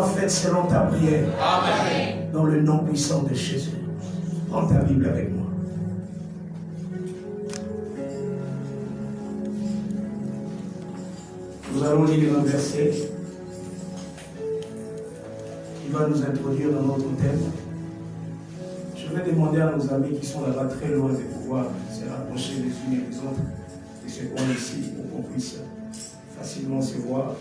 soit faite selon ta prière. Amen. Dans le nom puissant de Jésus. Prends ta Bible avec moi. Nous allons lire un verset qui va nous introduire dans notre thème. Je vais demander à nos amis qui sont là-bas très loin de pouvoir se rapprocher les unes et les autres de ce point ici pour qu'on puisse facilement se voir.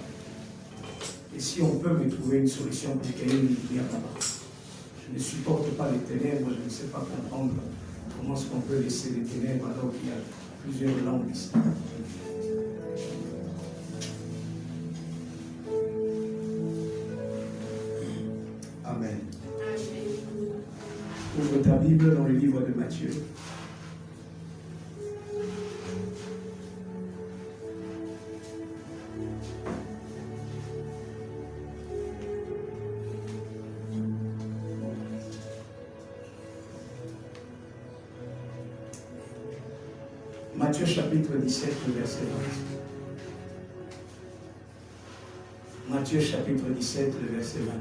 Et si on peut me trouver une solution pour qu'il y ait une lumière là-bas. Je ne supporte pas les ténèbres, je ne sais pas comprendre comment est-ce qu'on peut laisser les ténèbres alors qu'il y a plusieurs langues ici. Amen. Ouvre ta Bible dans le livre de Matthieu. Matthieu chapitre 17, le verset 20. Matthieu chapitre 17, le verset 20.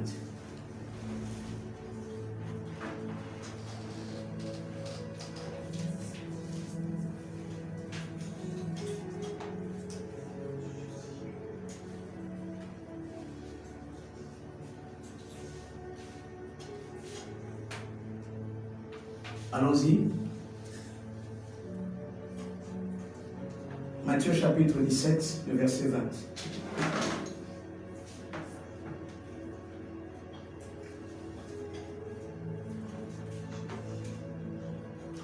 Allons-y. Matthieu chapitre 17, le verset 20.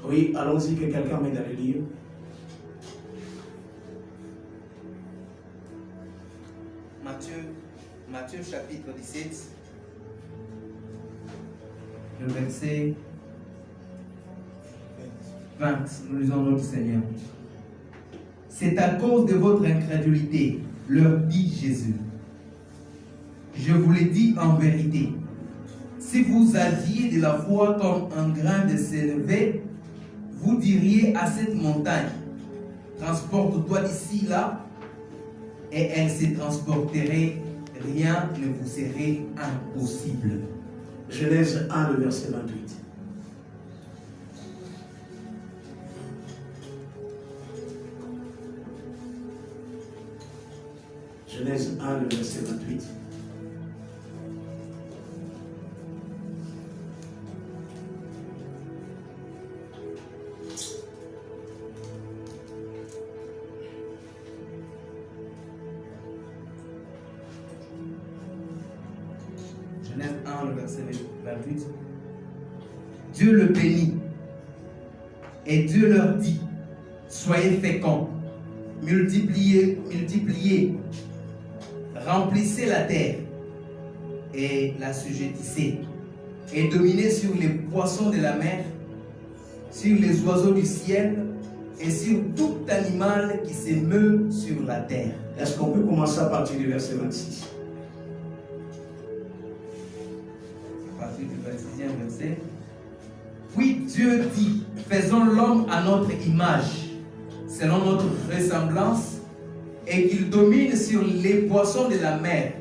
Oui, allons-y, que quelqu'un m'aide à le lire. Matthieu chapitre 17, le verset 20. Nous lisons notre Seigneur. C'est à cause de votre incrédulité, leur dit Jésus. Je vous le dis en vérité. Si vous aviez de la foi comme un grain de sénévé, vous diriez à cette montagne, transporte-toi d'ici là, et elle se transporterait, rien ne vous serait impossible. Genèse 1, le verset 28. Genèse 1, le verset 28. Genèse 1, le verset 28. Dieu le bénit et Dieu leur dit, soyez féconds, multipliez, remplissez la terre et l'assujettissez et dominez sur les poissons de la mer, sur les oiseaux du ciel et sur tout animal qui se meut sur la terre. Est-ce qu'on peut commencer à partir du verset 26? À partir du 26e verset. Puis Dieu dit, faisons l'homme à notre image, selon notre ressemblance, et qu'il domine sur les poissons de la mer,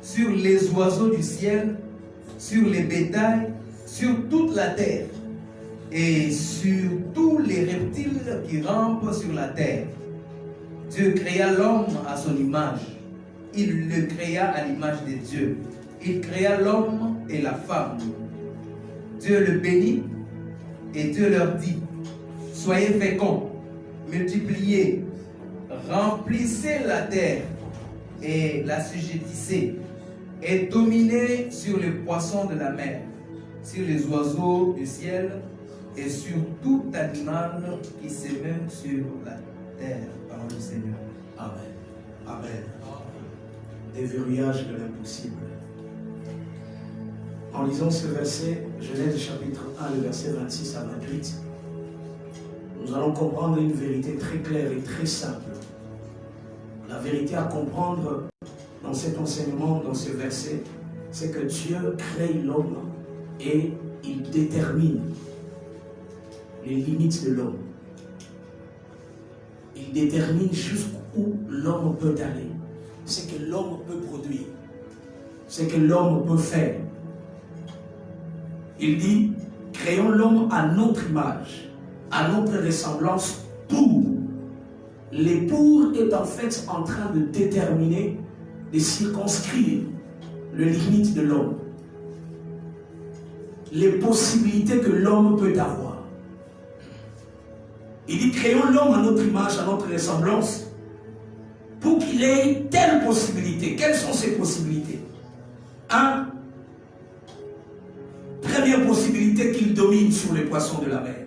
sur les oiseaux du ciel, sur les bétails, sur toute la terre, et sur tous les reptiles qui rampent sur la terre. Dieu créa l'homme à son image. Il le créa à l'image de Dieu. Il créa l'homme et la femme. Dieu le bénit et Dieu leur dit, soyez féconds, multipliez, remplissez la terre et l'assujettissez et dominez sur les poissons de la mer, sur les oiseaux du ciel et sur tout animal qui se met sur la terre. Parole du Seigneur. Amen. Amen. Déverrouillage de l'impossible. En lisant ce verset, Genèse chapitre 1, le verset 26 à 28, nous allons comprendre une vérité très claire et très simple. La vérité à comprendre dans cet enseignement, dans ce verset, c'est que Dieu crée l'homme et il détermine les limites de l'homme. Il détermine jusqu'où l'homme peut aller, ce que l'homme peut produire, ce que l'homme peut faire. Il dit, créons l'homme à notre image, à notre ressemblance pour. Les pour est en fait en train de déterminer, de circonscrire les limites de l'homme. Les possibilités que l'homme peut avoir. Il dit, créons l'homme à notre image, à notre ressemblance, pour qu'il ait telle possibilité. Quelles sont ces possibilités? Un, première possibilité, qu'il domine sur les poissons de la mer.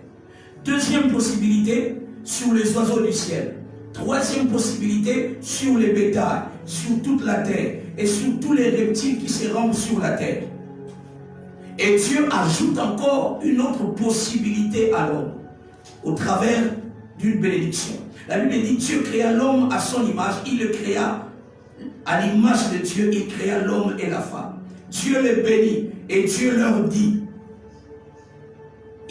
Deuxième possibilité, sur les oiseaux du ciel. Troisième possibilité, sur les bétails, sur toute la terre et sur tous les reptiles qui se rampent sur la terre. Et Dieu ajoute encore une autre possibilité à l'homme au travers d'une bénédiction. La Bible dit, Dieu créa l'homme à son image, il le créa à l'image de Dieu, il créa l'homme et la femme. Dieu les bénit et Dieu leur dit,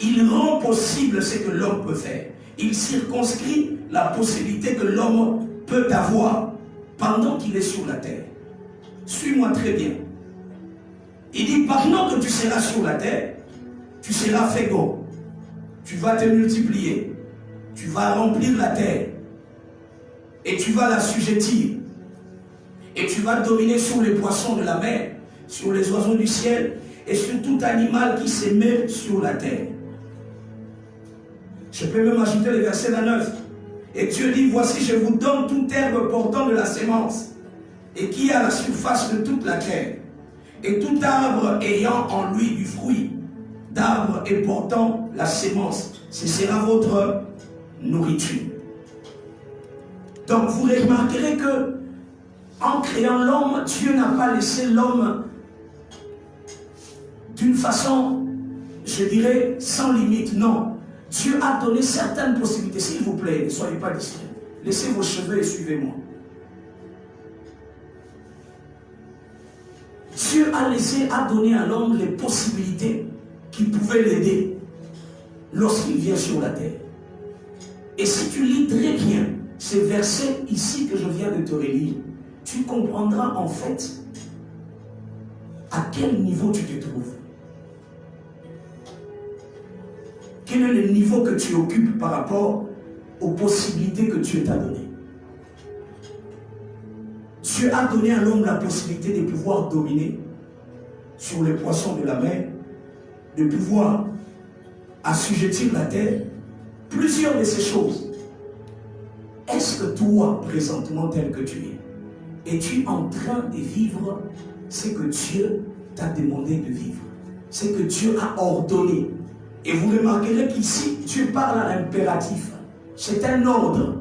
il rend possible ce que l'homme peut faire. Il circonscrit la possibilité que l'homme peut avoir pendant qu'il est sur la terre. Suis-moi très bien. Il dit, pendant que tu seras sur la terre, tu seras fécond. Tu vas te multiplier. Tu vas remplir la terre. Et tu vas l'assujettir. Et tu vas dominer sur les poissons de la mer, sur les oiseaux du ciel et sur tout animal qui se met sur la terre. Je peux même ajouter le verset 29. Et Dieu dit, voici, je vous donne toute herbe portant de la sémence et qui est à la surface de toute la terre. Et tout arbre ayant en lui du fruit d'arbre et portant la sémence, ce sera votre nourriture. Donc vous remarquerez que en créant l'homme, Dieu n'a pas laissé l'homme d'une façon, je dirais, sans limite. Non. Dieu a donné certaines possibilités. S'il vous plaît, ne soyez pas distraits. Laissez vos cheveux et suivez-moi. Dieu a donné à l'homme les possibilités qui pouvaient l'aider lorsqu'il vient sur la terre. Et si tu lis très bien ces versets ici que je viens de te relire, tu comprendras en fait à quel niveau tu te trouves. Quel est le niveau que tu occupes par rapport aux possibilités que Dieu t'a données. Dieu a donné à l'homme la possibilité de pouvoir dominer sur les poissons de la mer, de pouvoir assujettir la terre, plusieurs de ces choses. Est-ce que toi, présentement tel que tu es-tu en train de vivre ce que Dieu t'a demandé de vivre, ce que Dieu a ordonné? Et vous remarquerez qu'ici, Dieu parle à l'impératif. C'est un ordre.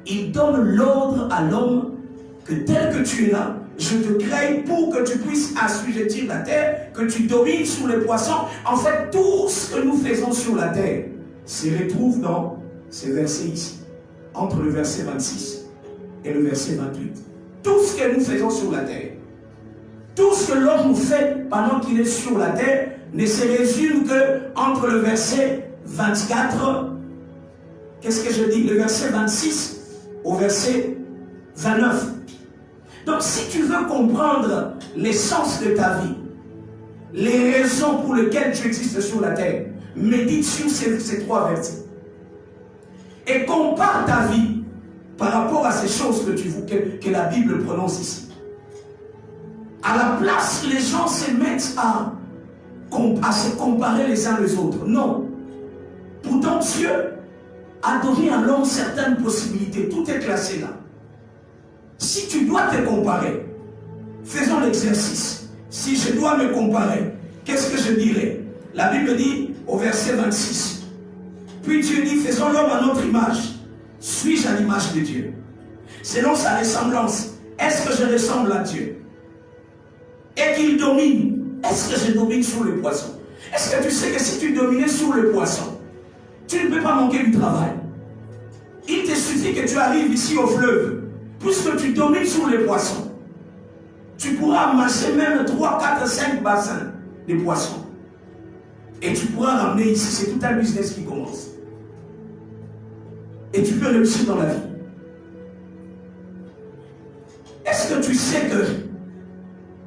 Il donne l'ordre à l'homme que tel que tu es là, je te crée pour que tu puisses assujettir la terre, que tu domines sur les poissons. En fait, tout ce que nous faisons sur la terre se retrouve dans ces versets ici, entre le verset 26 et le verset 28. Tout ce que nous faisons sur la terre, tout ce que l'homme fait pendant qu'il est sur la terre, ne se résume que entre le verset 24, qu'est-ce que je dis, le verset 26 au verset 29. Donc si tu veux comprendre l'essence de ta vie, les raisons pour lesquelles tu existes sur la terre, médite sur ces trois versets. Et compare ta vie par rapport à ces choses que la Bible prononce ici. À la place, les gens se mettent à se comparer les uns les autres. Non. Pourtant, Dieu a donné à l'homme certaines possibilités. Tout est classé là. Si tu dois te comparer, faisons l'exercice. Si je dois me comparer, qu'est-ce que je dirais? La Bible dit au verset 26. Puis Dieu dit, faisons l'homme à notre image. Suis-je à l'image de Dieu? Selon sa ressemblance, est-ce que je ressemble à Dieu? Et qu'il domine. Est-ce que je domine sur les poissons? Est-ce que tu sais que si tu dominais sur les poissons, tu ne peux pas manquer du travail? Il te suffit que tu arrives ici au fleuve. Puisque tu domines sur les poissons, tu pourras amasser même 3, 4, 5 bassins de poissons. Et tu pourras ramener ici. C'est tout un business qui commence. Et tu peux réussir dans la vie. Est-ce que tu sais que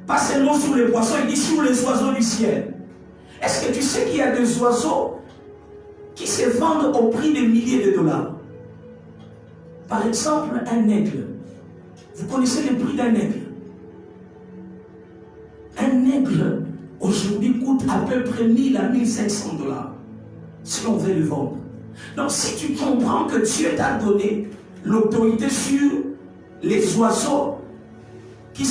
Pas seulement sur les poissons, il dit sur les oiseaux du ciel. Est-ce que tu sais qu'il y a des oiseaux qui se vendent au prix de milliers de dollars? Par exemple, un aigle. Vous connaissez le prix d'un aigle? Un aigle, aujourd'hui, coûte à peu près 1000 à 1500 dollars, si on veut le vendre. Donc, si tu comprends que Dieu t'a donné l'autorité sur les oiseaux qui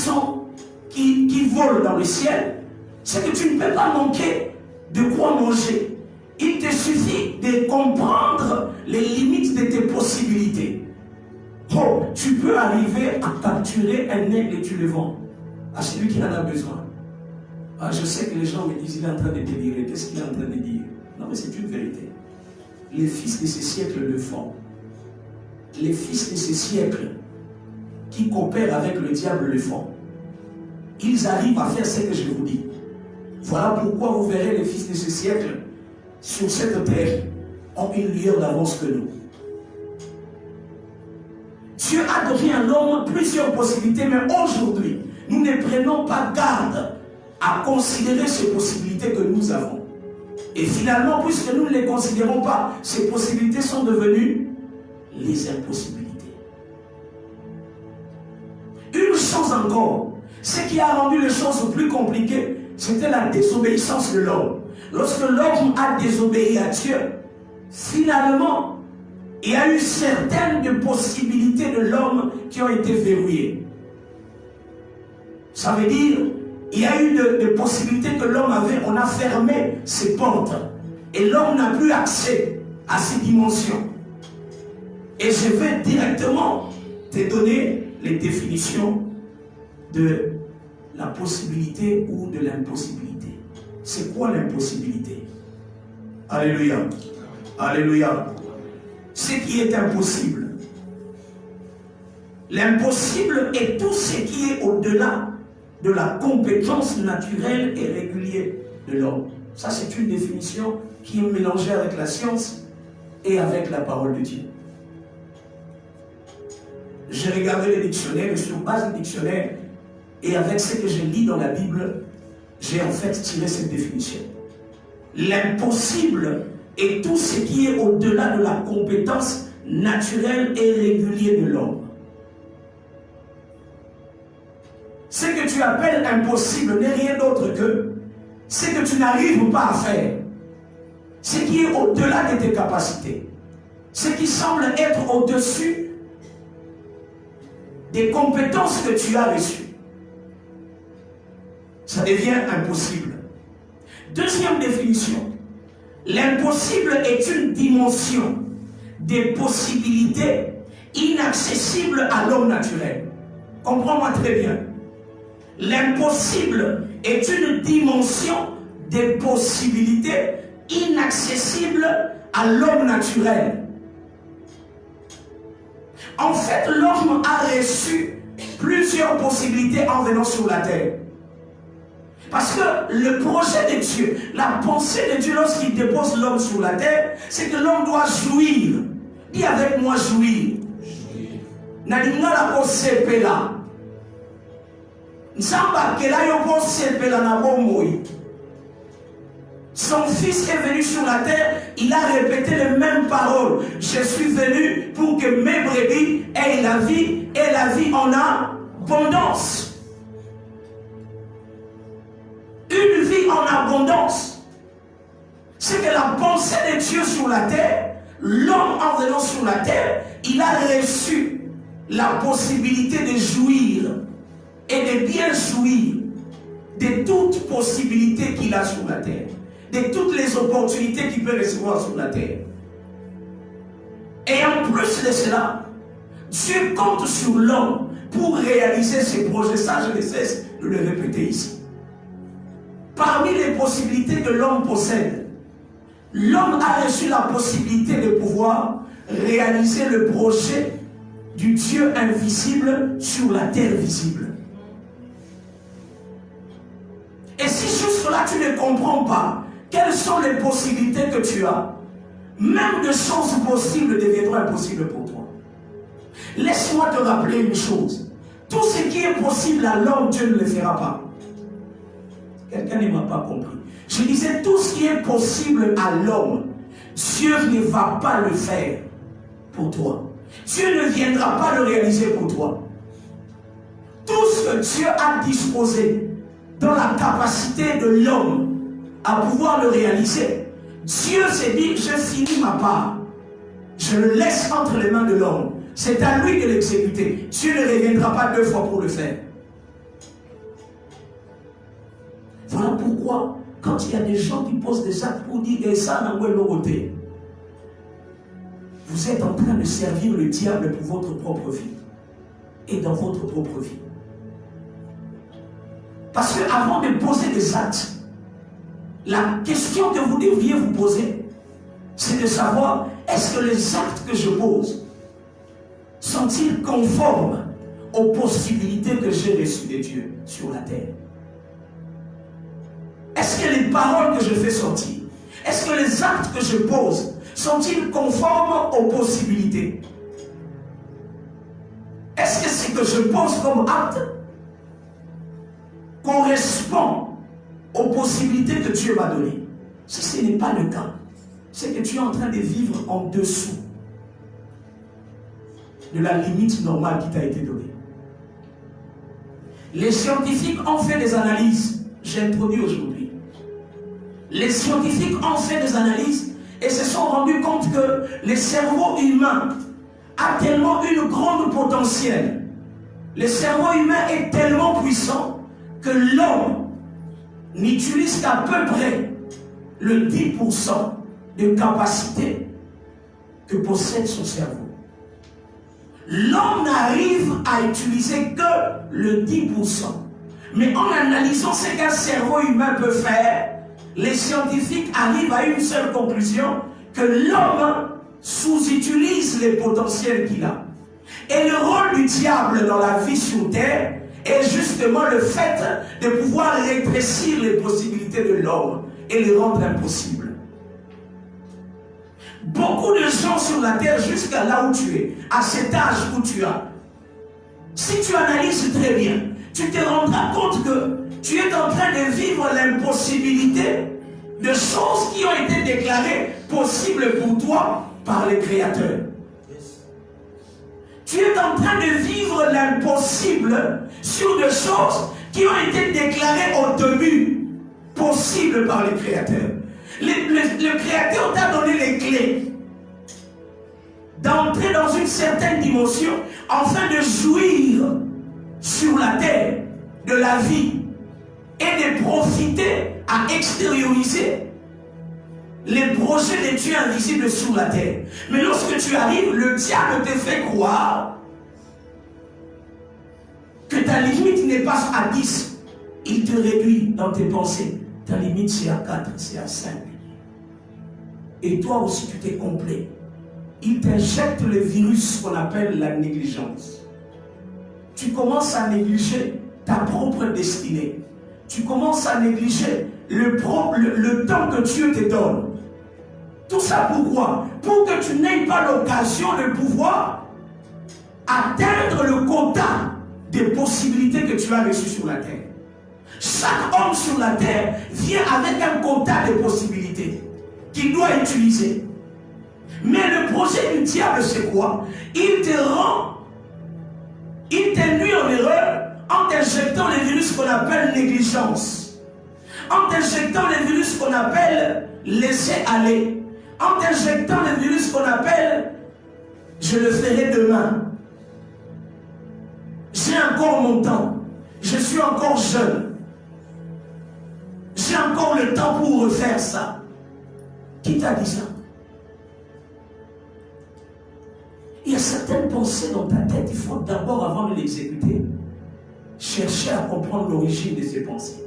volent dans le ciel, c'est que tu ne peux pas manquer de quoi manger. Il te suffit de comprendre les limites de tes possibilités. Oh, tu peux arriver à capturer un aigle et tu le vends à celui qui en a besoin. Ah, je sais que les gens me disent, il est en train de délirer. Qu'est-ce qu'il est en train de dire? Non, mais c'est une vérité. Les fils de ces siècles le font. Les fils de ces siècles qui coopèrent avec le diable le font. Ils arrivent à faire ce que je vous dis. Voilà pourquoi vous verrez les fils de ce siècle sur cette terre ont une lueur d'avance que nous. Dieu a donné à l'homme plusieurs possibilités, mais aujourd'hui, nous ne prenons pas garde à considérer ces possibilités que nous avons. Et finalement, puisque nous ne les considérons pas, ces possibilités sont devenues les impossibilités. Une chose encore, ce qui a rendu les choses plus compliquées, c'était la désobéissance de l'homme. Lorsque l'homme a désobéi à Dieu, finalement, il y a eu certaines possibilités de l'homme qui ont été verrouillées. Ça veut dire, il y a eu des possibilités que l'homme avait, on a fermé ses portes. Et l'homme n'a plus accès à ces dimensions. Et je vais directement te donner les définitions de la possibilité ou de l'impossibilité. C'est quoi l'impossibilité? Alléluia. Alléluia. Ce qui est impossible. L'impossible est tout ce qui est au-delà de la compétence naturelle et régulière de l'homme. Ça, c'est une définition qui est mélangée avec la science et avec la parole de Dieu. J'ai regardé les dictionnaires et sur base du dictionnaire et avec ce que je lis dans la Bible, j'ai en fait tiré cette définition. L'impossible est tout ce qui est au-delà de la compétence naturelle et régulière de l'homme. Ce que tu appelles impossible n'est rien d'autre que ce que tu n'arrives pas à faire. Ce qui est au-delà de tes capacités. Ce qui semble être au-dessus des compétences que tu as reçues. Ça devient impossible. Deuxième définition. L'impossible est une dimension des possibilités inaccessibles à l'homme naturel. Comprends-moi très bien. L'impossible est une dimension des possibilités inaccessibles à l'homme naturel. En fait, l'homme a reçu plusieurs possibilités en venant sur la terre. Parce que le projet de Dieu, la pensée de Dieu lorsqu'il dépose l'homme sur la terre, c'est que l'homme doit jouir. Dis avec moi jouir. Son fils est venu sur la terre, il a répété les mêmes paroles. Je suis venu pour que mes brebis aient la vie et la vie en abondance. Une vie en abondance. C'est que la pensée de Dieu sur la terre, l'homme en venant sur la terre, il a reçu la possibilité de jouir et de bien jouir de toutes possibilités qu'il a sur la terre, de toutes les opportunités qu'il peut recevoir sur la terre. Et en plus de cela, Dieu compte sur l'homme pour réaliser ses projets. Ça, je ne cesse de le répéter ici. Parmi les possibilités que l'homme possède, l'homme a reçu la possibilité de pouvoir réaliser le projet du Dieu invisible sur la terre visible. Et si jusque là tu ne comprends pas quelles sont les possibilités que tu as, même de choses possibles deviendront impossibles pour toi. Laisse-moi te rappeler une chose. Tout ce qui est possible à l'homme, Dieu ne le fera pas. Quelqu'un ne m'a pas compris. Je disais, tout ce qui est possible à l'homme, Dieu ne va pas le faire pour toi. Dieu ne viendra pas le réaliser pour toi. Tout ce que Dieu a disposé dans la capacité de l'homme à pouvoir le réaliser, Dieu s'est dit, je finis ma part. Je le laisse entre les mains de l'homme. C'est à lui de l'exécuter. Dieu ne reviendra pas 2 fois pour le faire. Voilà pourquoi, quand il y a des gens qui posent des actes pour dire, et ça, vous êtes en train de servir le diable pour votre propre vie et dans votre propre vie. Parce qu'avant de poser des actes, la question que vous devriez vous poser, c'est de savoir, est-ce que les actes que je pose sont-ils conformes aux possibilités que j'ai reçues de Dieu sur la terre? Est-ce que les paroles que je fais sortir, est-ce que les actes que je pose sont-ils conformes aux possibilités? Est-ce que ce que je pose comme acte correspond aux possibilités que Dieu m'a données? Si ce n'est pas le cas, c'est que tu es en train de vivre en dessous de la limite normale qui t'a été donnée. Les scientifiques ont fait des analyses, j'ai introduit aujourd'hui. Les scientifiques ont fait des analyses et se sont rendus compte que le cerveau humain a tellement une grande potentiel. Le cerveau humain est tellement puissant que l'homme n'utilise qu'à peu près le 10% de capacité que possède son cerveau. L'homme n'arrive à utiliser que le 10%. Mais en analysant ce qu'un cerveau humain peut faire, les scientifiques arrivent à une seule conclusion, que l'homme sous-utilise les potentiels qu'il a. Et le rôle du diable dans la vie sur terre est justement le fait de pouvoir rétrécir les possibilités de l'homme et les rendre impossibles. Beaucoup de gens sur la terre, jusqu'à là où tu es, à cet âge où tu as, si tu analyses très bien, tu te rendras compte que tu es en train de vivre l'impossibilité de choses qui ont été déclarées possibles pour toi par le Créateur. Tu es en train de vivre l'impossible sur des choses qui ont été déclarées au début possibles par le Créateur. Le Créateur t'a donné les clés d'entrer dans une certaine dimension afin de jouir sur la terre de la vie et de profiter à extérioriser les projets de Dieu invisibles sur la terre. Mais lorsque tu arrives, le diable te fait croire que ta limite n'est pas à 10. Il te réduit dans tes pensées. Ta limite c'est à 4, c'est à 5. Et toi aussi tu t'es complet. Il t'injecte le virus qu'on appelle la négligence. Tu commences à négliger ta propre destinée. Tu commences à négliger le temps que Dieu te donne. Tout ça pourquoi? Pour que tu n'aies pas l'occasion de pouvoir atteindre le quota des possibilités que tu as reçues sur la terre. Chaque homme sur la terre vient avec un quota de possibilités qu'il doit utiliser. Mais le projet du diable, c'est quoi? Il t'induit en erreur en t'injectant les virus qu'on appelle négligence, en t'injectant les virus qu'on appelle laisser aller, en t'injectant les virus qu'on appelle je le ferai demain. J'ai encore mon temps, je suis encore jeune, j'ai encore le temps pour refaire ça. Qui t'a dit ça? Il y a certaines pensées dans ta tête, il faut d'abord, avant de l'exécuter, chercher à comprendre l'origine de ces pensées.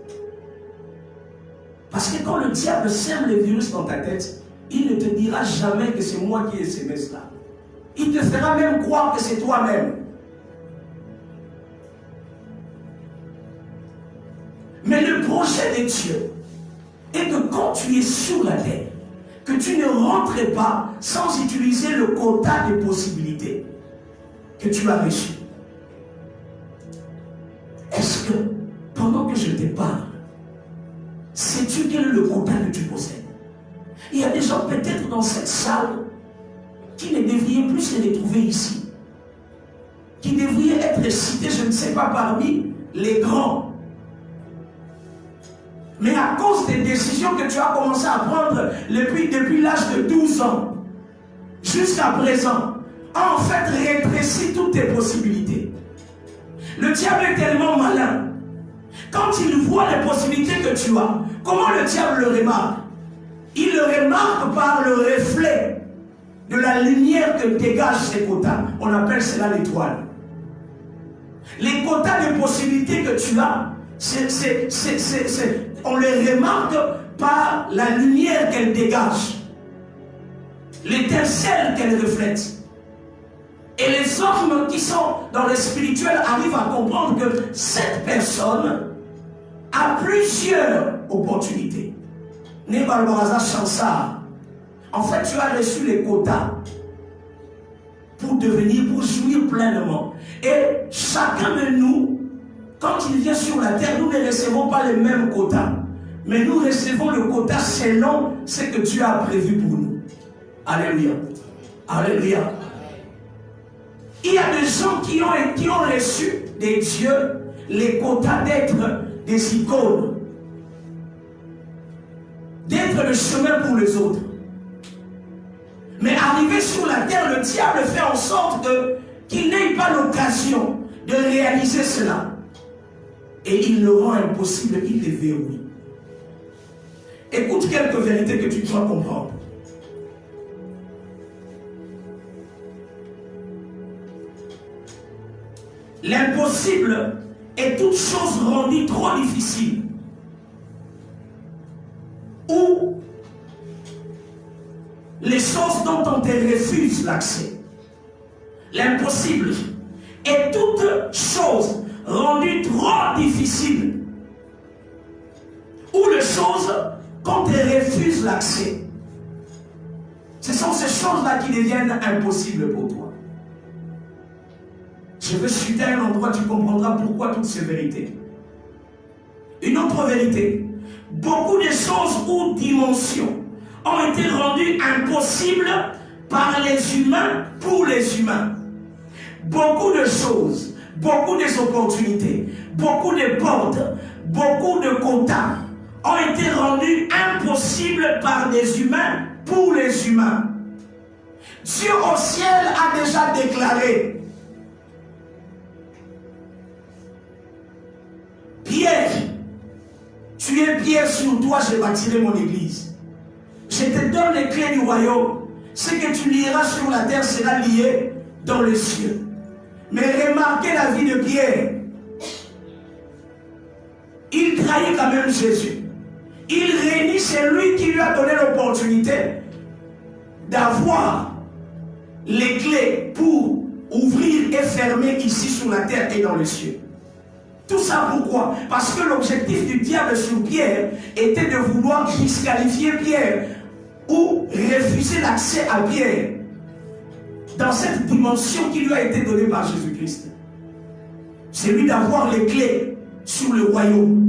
Parce que quand le diable sème les virus dans ta tête, il ne te dira jamais que c'est moi qui ai semé cela. Il te fera même croire que c'est toi-même. Mais le projet de Dieu est que quand tu es sur la terre, que tu ne rentres pas sans utiliser le quota de possibilités que tu as reçues. Est-ce que pendant que je te parle, sais-tu quel est le quota que tu possèdes? Il y a des gens peut-être dans cette salle qui ne devraient plus se retrouver ici, qui devraient être cités, je ne sais pas, parmi les grands. Mais à cause des décisions que tu as commencé à prendre depuis l'âge de 12 ans, jusqu'à présent, a en fait rétréci toutes tes possibilités. Le diable est tellement malin. Quand il voit les possibilités que tu as, comment le diable le remarque? Il le remarque par le reflet de la lumière que dégagent ces quotas. On appelle cela l'étoile. Les quotas de possibilités que tu as, on les remarque par la lumière qu'elle dégage, l'étincelle qu'elle reflète. Et les hommes qui sont dans le spirituel arrivent à comprendre que cette personne a plusieurs opportunités. Nébalbaraza Chansar, en fait, tu as reçu les quotas pour jouir pleinement. Et chacun de nous, quand il vient sur la terre, nous ne recevons pas les mêmes quotas, mais nous recevons le quota selon ce que Dieu a prévu pour nous. Alléluia. Alléluia. Il y a des gens qui ont reçu des dieux les quotas d'être des icônes, d'être le chemin pour les autres. Mais arrivé sur la terre, le diable fait en sorte qu'il n'ait pas l'occasion de réaliser cela. Et il le rend impossible, il les verrouille. Écoute quelques vérités que tu dois comprendre. L'impossible est toute chose rendue trop difficile. Ou les choses dont on te refuse l'accès. L'impossible est toute chose rendue trop difficile. Ou les choses qu'on te refuse l'accès. Ce sont ces choses-là qui deviennent impossibles pour toi. Je veux chuter à un endroit, tu comprendras pourquoi toutes ces vérités. Une autre vérité. Beaucoup de choses ou dimensions ont été rendues impossibles par les humains pour les humains. Beaucoup de choses, beaucoup d'opportunités, beaucoup de portes, beaucoup de quotas ont été rendus impossibles par les humains pour les humains. Dieu au ciel a déjà déclaré: Pierre, tu es Pierre, sur toi je bâtirai mon église. Je te donne les clés du royaume. Ce que tu lieras sur la terre sera lié dans les cieux. Mais remarquez la vie de Pierre. Il trahit quand même Jésus. Il réunit celui qui lui a donné l'opportunité d'avoir les clés pour ouvrir et fermer ici sur la terre et dans les cieux. Tout ça pourquoi? Parce que l'objectif du diable sur Pierre était de vouloir disqualifier Pierre ou refuser l'accès à Pierre dans cette dimension qui lui a été donnée par Jésus-Christ. C'est lui d'avoir les clés sur le royaume.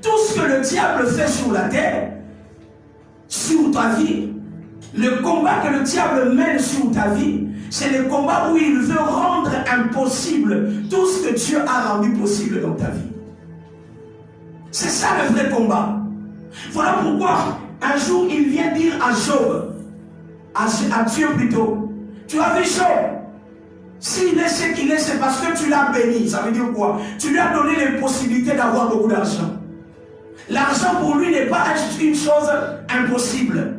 Tout ce que le diable fait sur la terre, sur ta vie, le combat que le diable mène sur ta vie, c'est le combat où il veut rendre impossible tout ce que Dieu a rendu possible dans ta vie. C'est ça le vrai combat. Voilà pourquoi un jour il vient dire à Job, à Dieu plutôt, tu as vu Job, s'il est ce qu'il est, c'est parce que tu l'as béni. Ça veut dire quoi? Tu lui as donné les possibilités d'avoir beaucoup d'argent. L'argent pour lui n'est pas une chose impossible.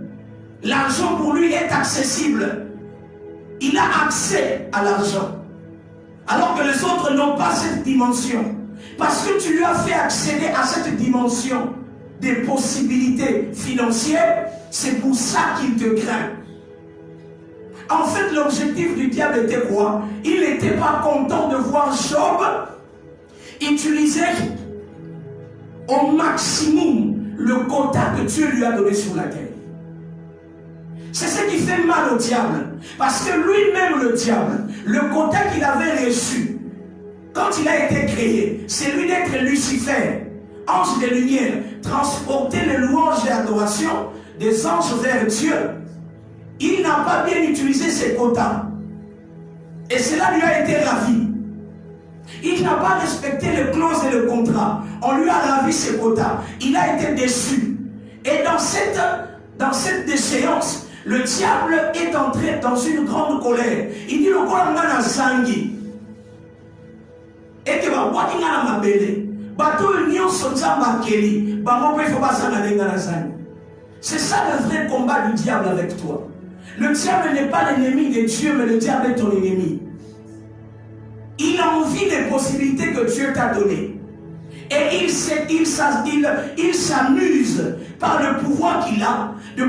L'argent pour lui est accessible. Il a accès à l'argent. Alors que les autres n'ont pas cette dimension. Parce que tu lui as fait accéder à cette dimension des possibilités financières, c'est pour ça qu'il te craint. En fait, l'objectif du diable était quoi? Il n'était pas content de voir Job utiliser au maximum le quota que Dieu lui a donné sur la terre. C'est ce qui fait mal au diable. Parce que lui-même, le diable, le quota qu'il avait reçu quand il a été créé, c'est lui d'être Lucifer. ange de lumière, transporter les louanges et adorations des anges vers Dieu, il n'a pas bien utilisé ses quotas. Et cela lui a été ravi. Il n'a pas respecté les clauses et le contrat. On lui a ravi ses quotas. Il a été déçu. Et dans cette déchéance, le diable est entré dans une grande colère. Il dit, le Kolangana Sangi. Et que va voir qu'il a ma belle. C'est ça le vrai combat du diable avec toi. Le diable n'est pas l'ennemi de Dieu, mais le diable est ton ennemi. Il envie les possibilités que Dieu t'a données. Et il s'amuse par le pouvoir qu'il a, de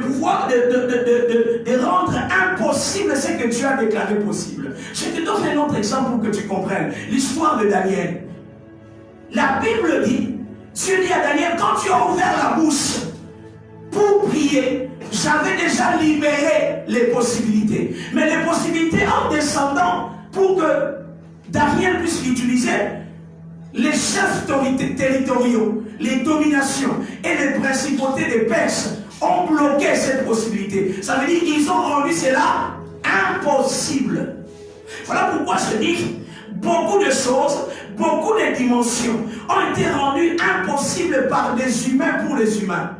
rendre impossible ce que Dieu a déclaré possible. Je te donne un autre exemple pour que tu comprennes. L'histoire de Daniel. La Bible dit, Dieu dit à Daniel, quand tu as ouvert la bouche pour prier, j'avais déjà libéré les possibilités. Mais les possibilités en descendant pour que Daniel puisse utiliser les chefs territoriaux, les dominations et les principautés des Perses ont bloqué cette possibilité. Ça veut dire qu'ils ont rendu cela impossible. Voilà pourquoi je dis beaucoup de choses, beaucoup de dimensions ont été rendues impossibles par des humains pour les humains.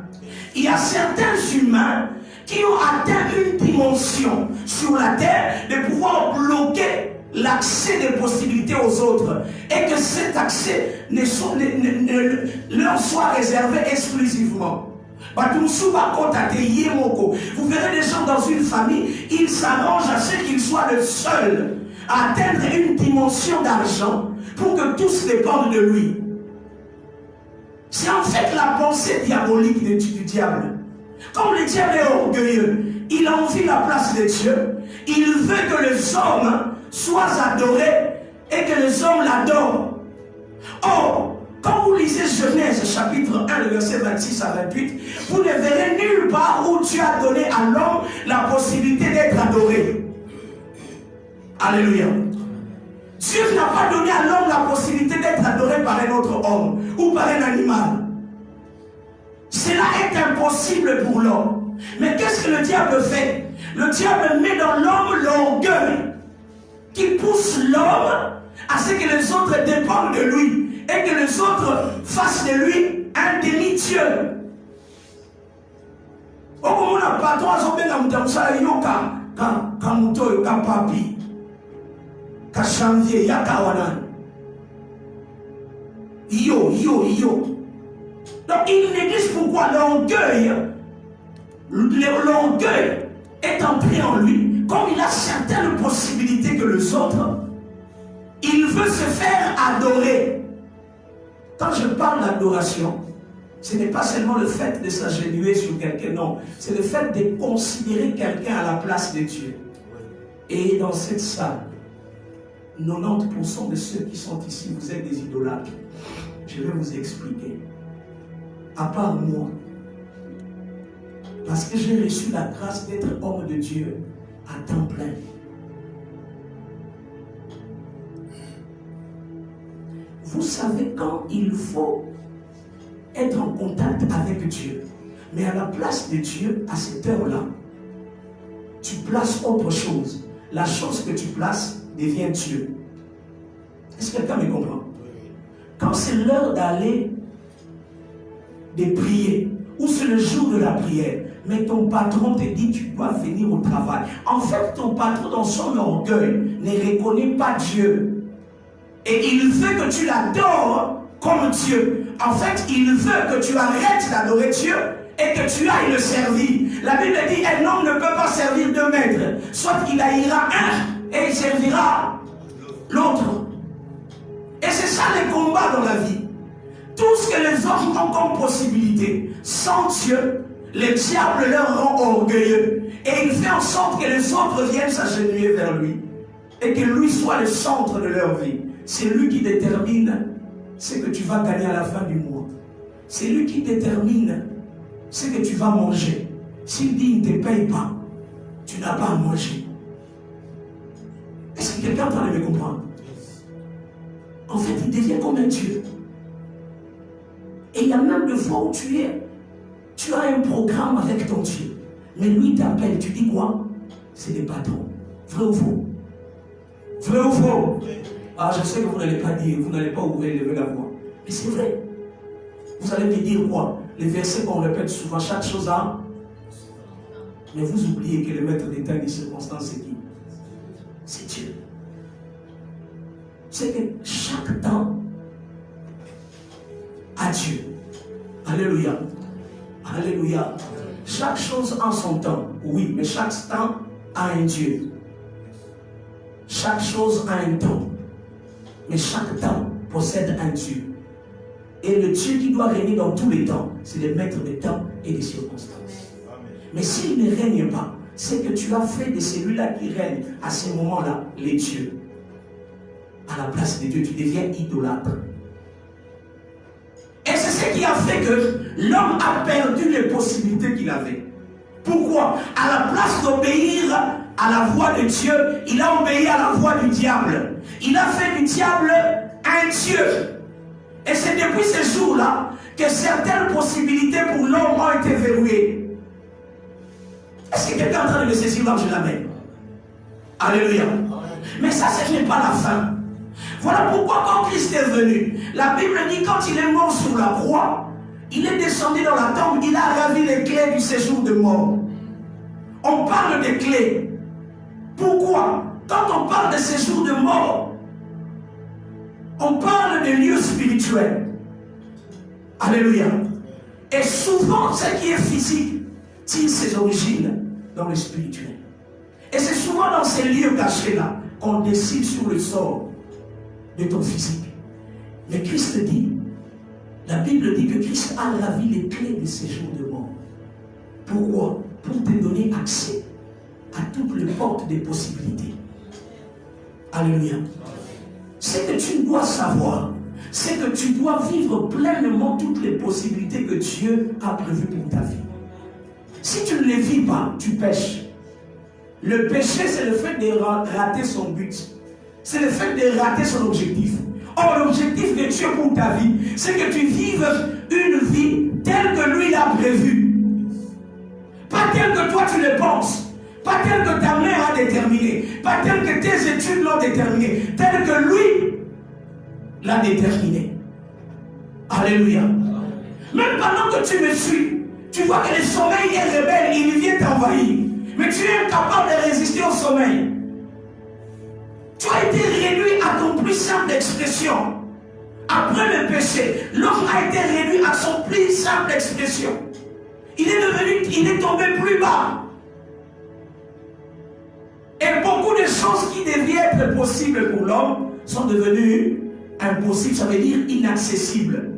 Il y a certains humains qui ont atteint une dimension sur la terre de pouvoir bloquer l'accès des possibilités aux autres et que cet accès leur soit réservé exclusivement. Vous verrez des gens dans une famille, ils s'arrangent à ce qu'ils soient le seul à atteindre une dimension d'argent pour que tous dépendent de lui. C'est en fait la pensée diabolique du diable. Comme le diable est orgueilleux, il envie la place de Dieu, il veut que les hommes soient adorés et que les hommes l'adorent. Or, quand vous lisez Genèse chapitre 1, le verset 26 à 28, vous ne verrez nulle part où Dieu a donné à l'homme la possibilité d'être adoré. Alléluia. Dieu n'a pas donné à l'homme la possibilité d'être adoré par un autre homme ou par un animal. Cela est impossible pour l'homme. Mais qu'est-ce que le diable fait? Le diable met dans l'homme l'orgueil qui pousse l'homme à ce que les autres dépendent de lui et que les autres fassent de lui un demi-dieu. Donc il néglige pourquoi l'orgueil est entré en lui. Comme il a certaines possibilités que les autres, il veut se faire adorer. Quand je parle d'adoration, ce n'est pas seulement le fait de s'agenouiller sur quelqu'un, non. C'est le fait de considérer quelqu'un à la place de Dieu. Et dans cette salle, 90% de ceux qui sont ici, vous êtes des idolâtres. Je vais vous expliquer. À part moi, parce que j'ai reçu la grâce d'être homme de Dieu à temps plein. Vous savez quand il faut être en contact avec Dieu. Mais à la place de Dieu, à cette heure-là, tu places autre chose. La chose que tu places devient Dieu. Est-ce que quelqu'un me comprend? Quand c'est l'heure d'aller, de prier, ou c'est le jour de la prière, mais ton patron te dit tu dois venir au travail. En fait, ton patron, dans son orgueil, ne reconnaît pas Dieu. Et il veut que tu l'adores comme Dieu. En fait, il veut que tu arrêtes d'adorer Dieu et que tu ailles le servir. La Bible dit un homme ne peut pas servir deux maîtres. Soit il haïra un et il servira l'autre. Et c'est ça le combat dans la vie. Tout ce que les hommes ont comme possibilité, sans Dieu, le diable leur rend orgueilleux. Et il fait en sorte que les autres viennent s'agenouiller vers lui. Et que lui soit le centre de leur vie. C'est lui qui détermine ce que tu vas gagner à la fin du mois. C'est lui qui détermine ce que tu vas manger. S'il dit il ne te paye pas, tu n'as pas à manger. Est-ce que quelqu'un est en train de me comprendre? En fait, il devient comme un Dieu. Et il y a même des fois où tu as un programme avec ton Dieu. Mais lui t'appelle, tu dis quoi? C'est des patrons. Vrai ou faux? Vrai ou faux? Ah, je sais que vous n'allez pas dire, vous n'allez pas ouvrir la voix. Mais c'est vrai. Vous allez me dire quoi? Les versets qu'on répète souvent, chaque chose a. Mais vous oubliez que le maître des temps et des circonstances, c'est qui? C'est Dieu. C'est que chaque temps a Dieu. Alléluia. Alléluia. Chaque chose en son temps. Oui, mais chaque temps a un Dieu. Chaque chose a un temps. Mais chaque temps possède un Dieu. Et le Dieu qui doit régner dans tous les temps, c'est le maître des temps et des circonstances. Mais s'il ne règne pas, c'est que tu as fait de celui-là qui règne à ce moment-là les dieux. À la place de Dieu, tu deviens idolâtre. Et c'est ce qui a fait que l'homme a perdu les possibilités qu'il avait. Pourquoi? À la place d'obéir à la voix de Dieu, il a obéi à la voix du diable. Il a fait du diable un Dieu. Et c'est depuis ce jour-là que certaines possibilités pour l'homme ont été verrouillées. Est-ce que quelqu'un est en train de me saisir là où je l'amène? Alléluia. Mais ça, ce n'est pas la fin. Voilà pourquoi quand Christ est venu, la Bible dit quand il est mort sur la croix, il est descendu dans la tombe, il a ravi les clés du séjour de mort. On parle des clés. Pourquoi? Quand on parle de séjour de mort, on parle de lieux spirituels. Alléluia. Et souvent, ce qui est physique tire ses origines dans le spirituel. Et c'est souvent dans ces lieux cachés-là qu'on décide sur le sort de ton physique. Mais Christ dit, la Bible dit que Christ a ravi les clés de séjour de mort. Pourquoi? Pour te donner accès à toutes les portes des possibilités. Alléluia. Ce que tu dois savoir, c'est que tu dois vivre pleinement toutes les possibilités que Dieu a prévues pour ta vie. Si tu ne les vis pas, tu pêches. Le péché, c'est le fait de rater son but. C'est le fait de rater son objectif. Or, l'objectif de Dieu pour ta vie, c'est que tu vives une vie telle que lui l'a prévue. Pas telle que toi tu le penses. Pas telle que ta mère a déterminé. Pas telle que tes études l'ont déterminé. Telle que lui l'a déterminé. Alléluia. Même pendant que tu me suis, tu vois que le sommeil est rebelle, il vient t'envahir. Mais tu es incapable de résister au sommeil. Tu as été réduit à ton plus simple expression. Après le péché, l'homme a été réduit à son plus simple expression. Il est tombé plus bas. Et beaucoup de choses qui devaient être possibles pour l'homme sont devenues impossibles. Ça veut dire inaccessibles.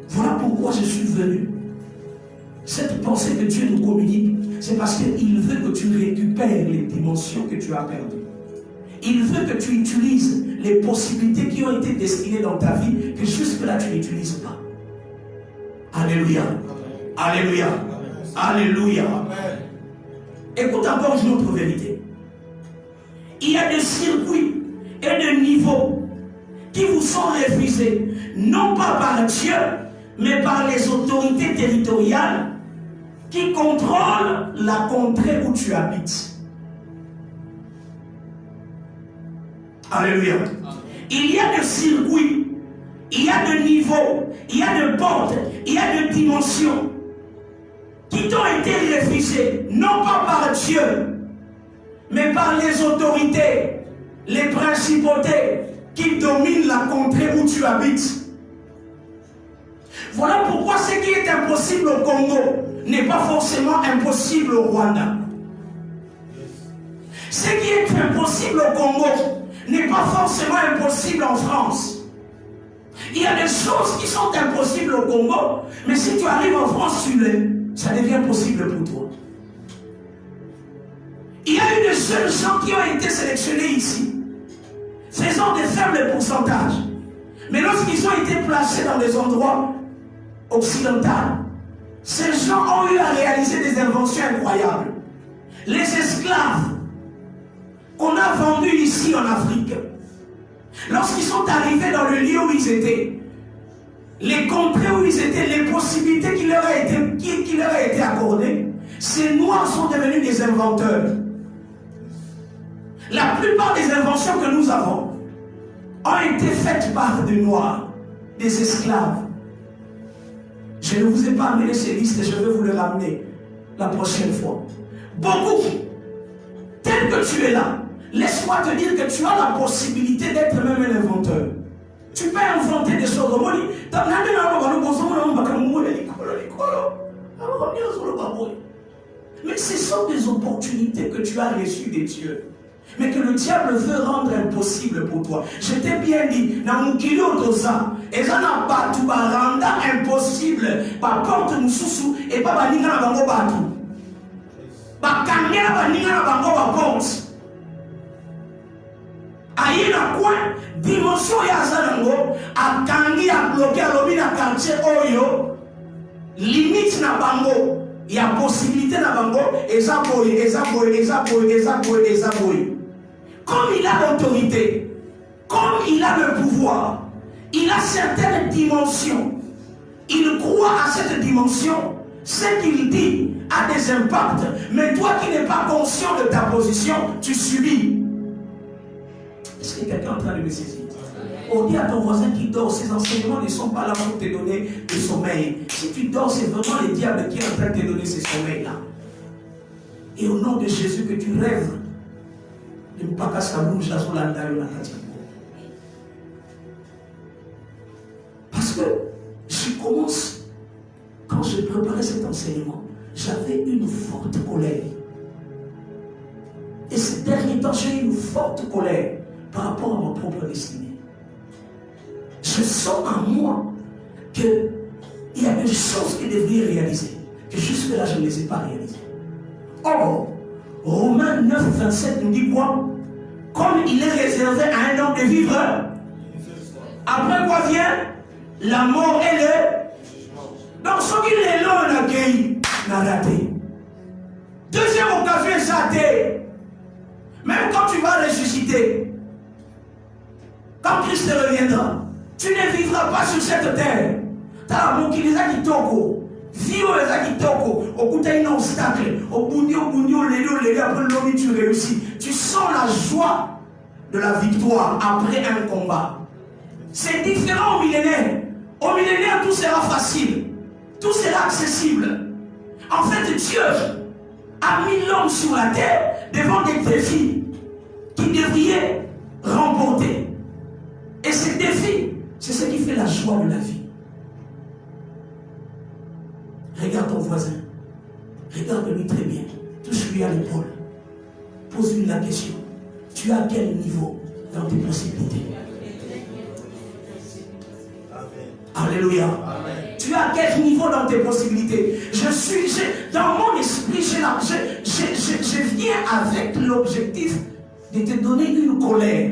Voilà pourquoi je suis venu. Cette pensée que Dieu nous communique, c'est parce qu'il veut que tu récupères les dimensions que tu as perdues. Il veut que tu utilises les possibilités qui ont été destinées dans ta vie, que jusque-là tu n'utilises pas. Alléluia. Alléluia. Alléluia. Écoute encore une autre vérité. Il y a des circuits et des niveaux qui vous sont refusés, non pas par Dieu, mais par les autorités territoriales qui contrôlent la contrée où tu habites. Alléluia. Il y a des circuits, il y a des niveaux, il y a des portes, il y a des dimensions qui t'ont été refusées, non pas par Dieu, mais par les autorités, les principautés qui dominent la contrée où tu habites. Voilà pourquoi ce qui est impossible au Congo n'est pas forcément impossible au Rwanda. Ce qui est impossible au Congo n'est pas forcément impossible en France. Il y a des choses qui sont impossibles au Congo, mais si tu arrives en France, ça devient possible pour toi. Il y a eu de jeunes gens qui ont été sélectionnés ici, faisant des faibles pourcentages. Mais lorsqu'ils ont été placés dans des endroits occidentaux, ces gens ont eu à réaliser des inventions incroyables. Les esclaves qu'on a vendus ici en Afrique, Lorsqu'ils sont arrivés dans le lieu où ils étaient, les contrées où ils étaient, les possibilités qui leur a été accordées, ces Noirs sont devenus des inventeurs. La plupart des inventions que nous avons ont été faites par des Noirs, des esclaves. Je ne vous ai pas amené ces listes et je vais vous les ramener la prochaine fois. Beaucoup, tel que tu es là, laisse-moi te dire que tu as la possibilité d'être même un inventeur. Tu peux inventer des choses. Mais ce sont des opportunités que tu as reçues des dieux, mais que le diable veut rendre impossible pour toi. Je t'ai bien dit, impossible, par porte mususu et pas baninga na bango batu. Bakangela baninga na bango ba porte. Aïe na quoi dimension ya zanango akangi a bloqué à l'obi na quartier oyo limite na bango. Il y a possibilité na bango ezaboye. Comme il a l'autorité, comme il a le pouvoir, il a certaines dimensions. Il croit à cette dimension. Ce qu'il dit a des impacts. Mais toi qui n'es pas conscient de ta position, tu subis. Est-ce que quelqu'un est en train de me saisir? On dit à ton voisin qui dort, ces enseignements ne sont pas là pour te donner le sommeil. Si tu dors, c'est vraiment le diable qui est en train de te donner ce sommeil-là. Et au nom de Jésus, que tu rêves de ne pas casser la bouche à son landaï. Parce que je commence, quand je préparais cet enseignement, j'avais une forte colère. Et ces derniers temps, j'ai eu une forte colère par rapport à ma propre destinée. Je sens en moi qu'il y a des choses que je devrais réaliser, que jusque-là, je ne les ai pas réalisées. Or, Romains 9, 27 nous dit quoi? Comme il est réservé à un homme de vivre, après quoi vient la mort et le... Donc, ce qui est là, on a accueilli, on a raté. Deuxième occasion, ça a été. Même quand tu vas ressusciter, quand Christ reviendra, tu ne vivras pas sur cette terre. T'as mon qui les a dit toko. Vio les a dit toko. Au bout d'un obstacle. Au bout lélo, après l'homme, tu réussis. Tu sens la joie de la victoire après un combat. C'est différent au millénaire. Au millénaire, tout sera facile. Tout sera accessible. En fait, Dieu a mis l'homme sur la terre devant des défis qu'il devrait remporter. Et ces défis, c'est ce qui fait la joie de la vie. Regarde ton voisin. Regarde-lui très bien. Touche-lui à l'épaule. Pose-lui la question. Tu as quel niveau dans tes possibilités? Alléluia. Amen. Tu as quel niveau dans tes possibilités? Dans mon esprit, je viens avec l'objectif de te donner une colère.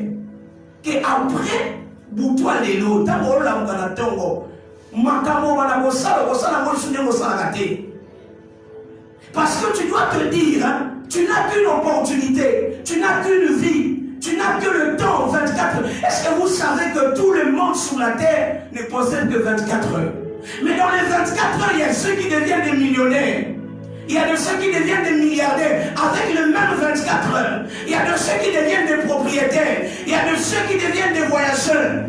Que après, Boutoua Lelo, Tamola Mkanatongo, Makamo Manabosala, parce que tu dois te dire, hein, tu n'as qu'une opportunité, tu n'as qu'une vie, tu n'as que le temps 24 heures. Est-ce que vous savez que tout le monde sur la terre ne possède que 24 heures? Mais dans les 24 heures, il y a ceux qui deviennent des millionnaires. Il y a de ceux qui deviennent des milliardaires avec le même 24 heures. Il y a de ceux qui deviennent des propriétaires. Il y a de ceux qui deviennent des voyageurs.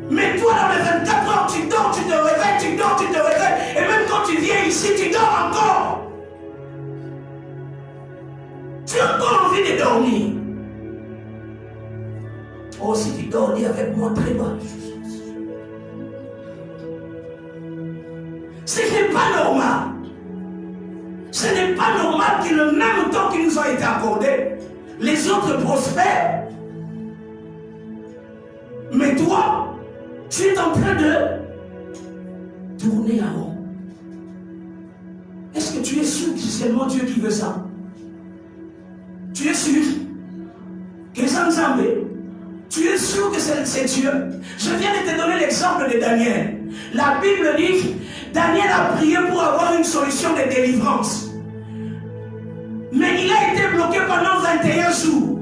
Mais toi, dans les 24 heures, tu dors, tu te réveilles, tu dors, tu te réveilles. Et même quand tu viens ici, tu dors encore. Tu as encore envie de dormir. Oh, si tu dors, dis avec moi très bas. Ce n'est pas normal. Ce n'est pas normal que le même temps qui nous a été accordé, les autres prospèrent. Mais toi, tu es en train de tourner en rond. Est-ce que tu es sûr que c'est seulement Dieu qui veut ça? Tu es sûr que c'est ensemble? Tu es sûr que c'est Dieu? Je viens de te donner l'exemple de Daniel. La Bible dit, Daniel a prié pour avoir une solution de délivrance. Mais il a été bloqué pendant 21 jours.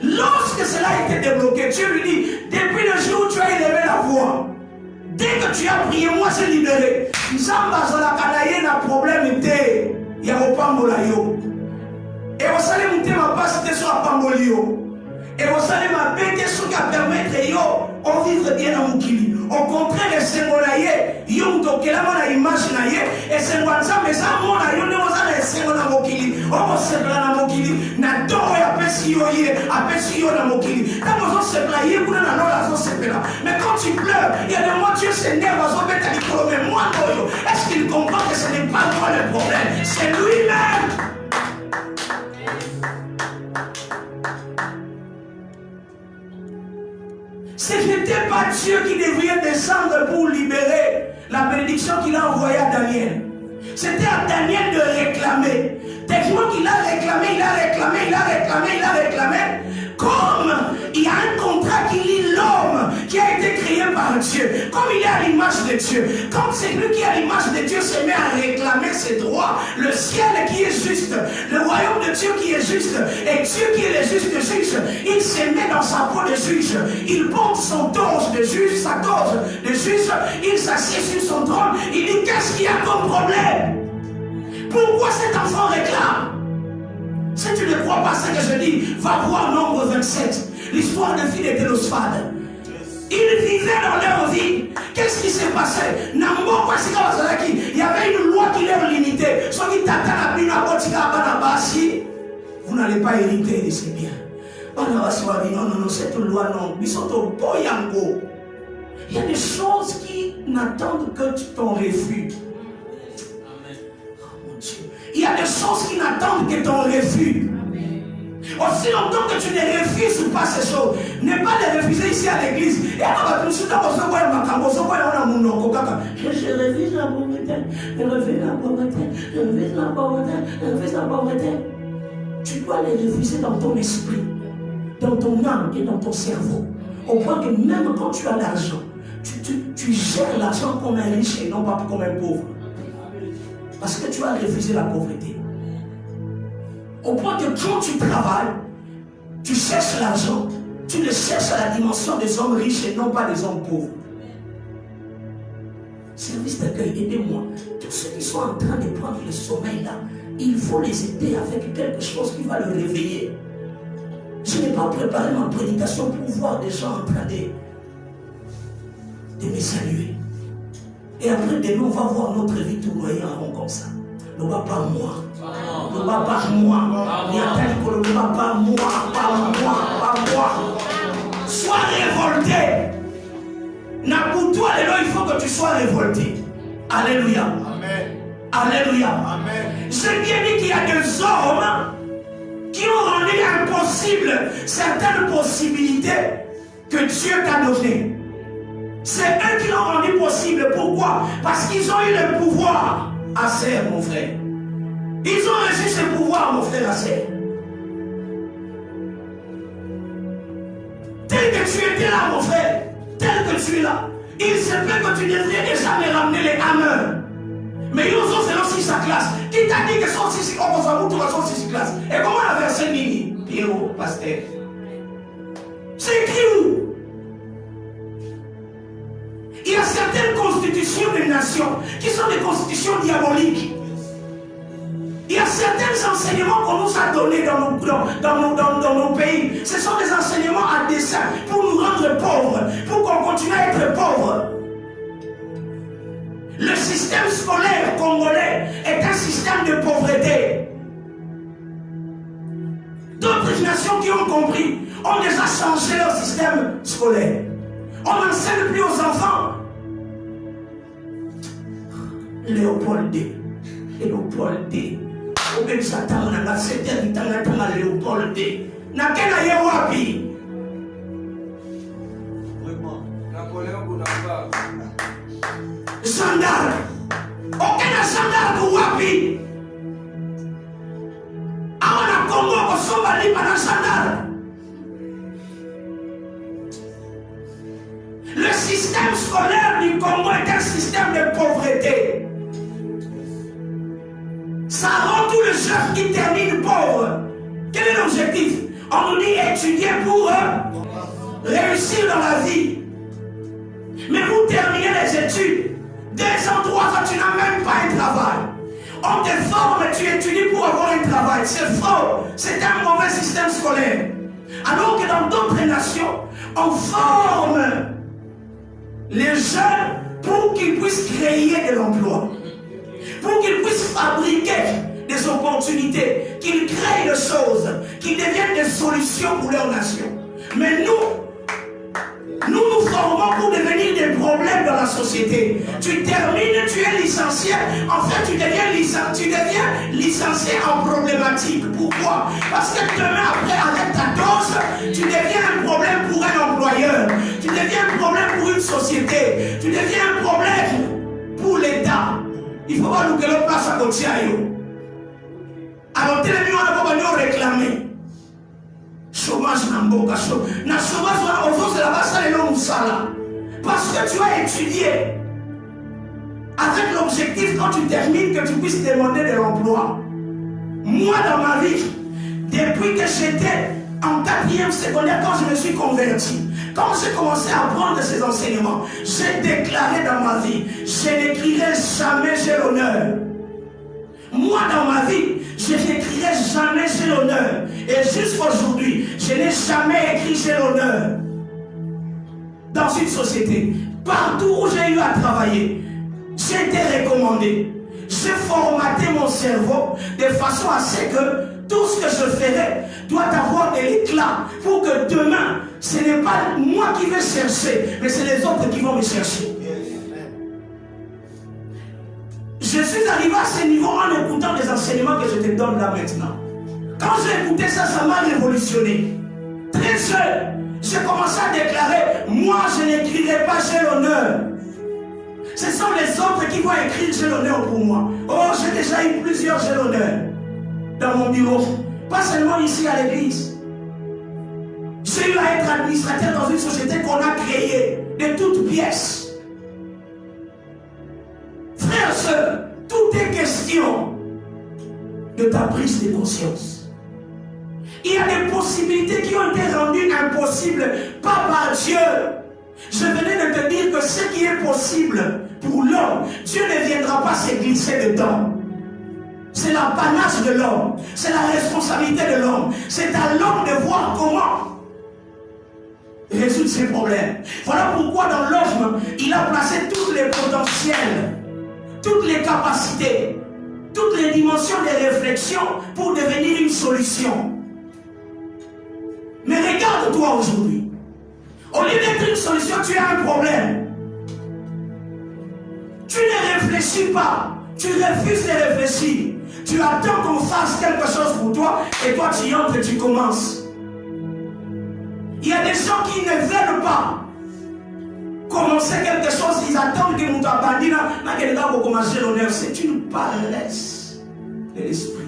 Lorsque cela a été débloqué, Dieu lui dit, depuis le jour où tu as élevé la voix, dès que tu as prié, moi j'ai libéré. Nzamba zalakanaye na problème te ya kopambola yo. Et vous allez monter ma passe sur la pambolio. Et vous allez m'appêter sur qui permettre yo on vivre bien dans mon kili. Au contraire, les sengolaye, yo mtokela mona image na ye, et sengwanza meza mona yo ne oza na sengola mokili. On sembla na mokili, na doro ya pesi yo ye, apesi yo na mokili. Quand vous sembla ye kuna na nola zo sembla. Mais quand tu pleures, il y a des mois Dieu s'énerve à zo beta likolo mais moi doyo. Est-ce qu'il comprend que ce n'est pas moi le problème, c'est lui-même? Ce n'était pas Dieu qui devait descendre pour libérer la bénédiction qu'il a envoyée à Daniel. C'était à Daniel de réclamer. Tellement qu'il a réclamé, il a réclamé, il a réclamé, il a réclamé. Comme il y a un contrat qui lie l'homme qui a été créé par Dieu, comme il est à l'image de Dieu, comme c'est lui qui est à l'image de Dieu se met à réclamer ses droits, le ciel qui est juste, le royaume de Dieu qui est juste, et Dieu qui est le juste juge, il se met dans sa peau de juge, il porte son torse de juge, sa torse de juge, il s'assied sur son trône, il dit qu'est-ce qu'il y a comme problème? Pourquoi cet enfant réclame? Si tu ne crois pas ce que je dis, va voir Nombre 27, l'histoire de fille de Télosphade. Ils vivaient dans leur vie. Qu'est-ce qui s'est passé? Il y avait une loi qui leur limitait. Vous n'allez pas hériter de ces biens. Non, cette loi, non. Il y a des choses qui n'attendent que ton refus. Il y a des choses qui n'attendent que ton refus. Aussi longtemps que tu ne refuses pas ces choses, ne pas les refuser ici à l'église. Et alors, je refuse la pauvreté, je refuse la pauvreté, je refuse la pauvreté, je refuse la pauvreté. Tu dois les refuser dans ton esprit, dans ton âme et dans ton cerveau. Au point que même quand tu as l'argent, tu gères l'argent comme un riche et non pas comme un pauvre. Parce que tu as refusé la pauvreté. Au point que quand tu travailles, tu cherches l'argent, tu le cherches à la dimension des hommes riches et non pas des hommes pauvres. Service d'accueil, aidez-moi. Tous ceux qui sont en train de prendre le sommeil là, il faut les aider avec quelque chose qui va le réveiller. Je n'ai pas préparé ma prédication pour voir des gens en train de me saluer. Et après demain, on va voir notre vie tournoyer en rond comme ça. Ne va pas moi. Ne va pas moi. Ne va pas moi. Pas moi. Sois révolté. Nakutua, il faut que tu sois révolté. Alléluia. Amen. Alléluia. Amen. J'ai bien dit qu'il y a des hommes qui ont rendu impossible certaines possibilités que Dieu t'a données. C'est eux qui l'ont rendu possible. Pourquoi? Parce qu'ils ont eu le pouvoir. Assez, mon frère. Ils ont reçu ce pouvoir, mon frère, assez. Tel que tu étais là, mon frère, tel que tu es là, il se peut que tu devrais déjà me ramener les hameurs. Mais ils ont fait aussi sa classe. Qui t'a dit que son six classe? Et comment la verset Nini? Pierrot, pasteur. C'est écrit où? Il y a certaines constitutions des nations qui sont des constitutions diaboliques. Il y a certains enseignements qu'on nous a donnés dans nos pays. Ce sont des enseignements à dessein pour nous rendre pauvres, pour qu'on continue à être pauvres. Le système scolaire congolais est un système de pauvreté. D'autres nations qui ont compris ont déjà changé leur système scolaire. On n'enseigne plus aux enfants. Léopold D. Léopold D. Au même Satan, on a 7 heures de Léopold D. N'a qu'un aïe wapi. Vraiment. Napoléon Bonaparte. Gendarme. Aucun gendarme wapi. Awana Congo ko sombali para gendarme. Le système scolaire du Congo est un système de pauvreté. Ça rend tous les jeunes qui terminent pauvres. Quel est l'objectif? On nous dit étudier pour réussir dans la vie. Mais vous terminez les études. 2 ans, 3 ans, tu n'as même pas un travail. On te forme et tu étudies pour avoir un travail. C'est faux. C'est un mauvais système scolaire. Alors que dans d'autres nations, on forme les jeunes pour qu'ils puissent créer de l'emploi. Pour qu'ils puissent fabriquer des opportunités, qu'ils créent des choses, qu'ils deviennent des solutions pour leur nation. Mais nous formons pour devenir des problèmes dans la société. Tu termines, tu es licencié. En fait, tu deviens licencié en problématique. Pourquoi? Parce que demain, après, avec ta dose, tu deviens un problème pour un employeur. Tu deviens un problème pour une société. Tu deviens un problème pour l'État. Il faut voir nous que l'on place à côté. Alors, tellement on a pas réclamer. Chômage n'amboka na chômage c'est la base de l'homme sala. Parce que tu as étudié avec l'objectif quand tu termines que tu puisses demander de l'emploi. Moi dans ma vie, depuis que j'étais en 4e secondaire, quand je me suis converti, quand j'ai commencé à prendre ces enseignements, j'ai déclaré dans ma vie, je n'écrirai jamais j'ai l'honneur. Moi dans ma vie, je n'écrirai jamais j'ai l'honneur. Et jusqu'aujourd'hui, je n'ai jamais écrit j'ai l'honneur. Dans une société, partout où j'ai eu à travailler, j'ai été recommandé. J'ai formaté mon cerveau de façon à ce que tout ce que je ferai doit avoir de l'éclat pour que demain, ce n'est pas moi qui vais chercher, mais c'est les autres qui vont me chercher. Je suis arrivé à ce niveau en écoutant les enseignements que je te donne là maintenant. Quand j'ai écouté ça, ça m'a révolutionné. Très jeune, j'ai commencé à déclarer, moi je n'écrirai pas j'ai l'honneur. Ce sont les autres qui vont écrire j'ai l'honneur pour moi. Oh, j'ai déjà eu plusieurs j'ai l'honneur dans mon bureau. Pas seulement ici à l'église. J'ai eu à être administrateur dans une société qu'on a créée de toutes pièces. Frères et sœurs, tout est question de ta prise de conscience. Il y a des possibilités qui ont été rendues impossibles, pas par Dieu. Je venais de te dire que ce qui est possible pour l'homme, Dieu ne viendra pas se glisser dedans. C'est l'apanage de l'homme, c'est la responsabilité de l'homme. C'est à l'homme de voir comment résoudre ses problèmes. Voilà pourquoi dans l'homme, il a placé tous les potentiels, toutes les capacités, toutes les dimensions de réflexion pour devenir une solution. Mais regarde-toi aujourd'hui. Au lieu d'être une solution, tu as un problème. Tu ne réfléchis pas. Tu refuses de réfléchir. Tu attends qu'on fasse quelque chose pour toi et toi tu entres et tu commences. Il y a des gens qui ne veulent pas commencer quelque chose, ils attendent que nous t'abandonnions pour commencer l'honneur. C'est une paresse de l'esprit.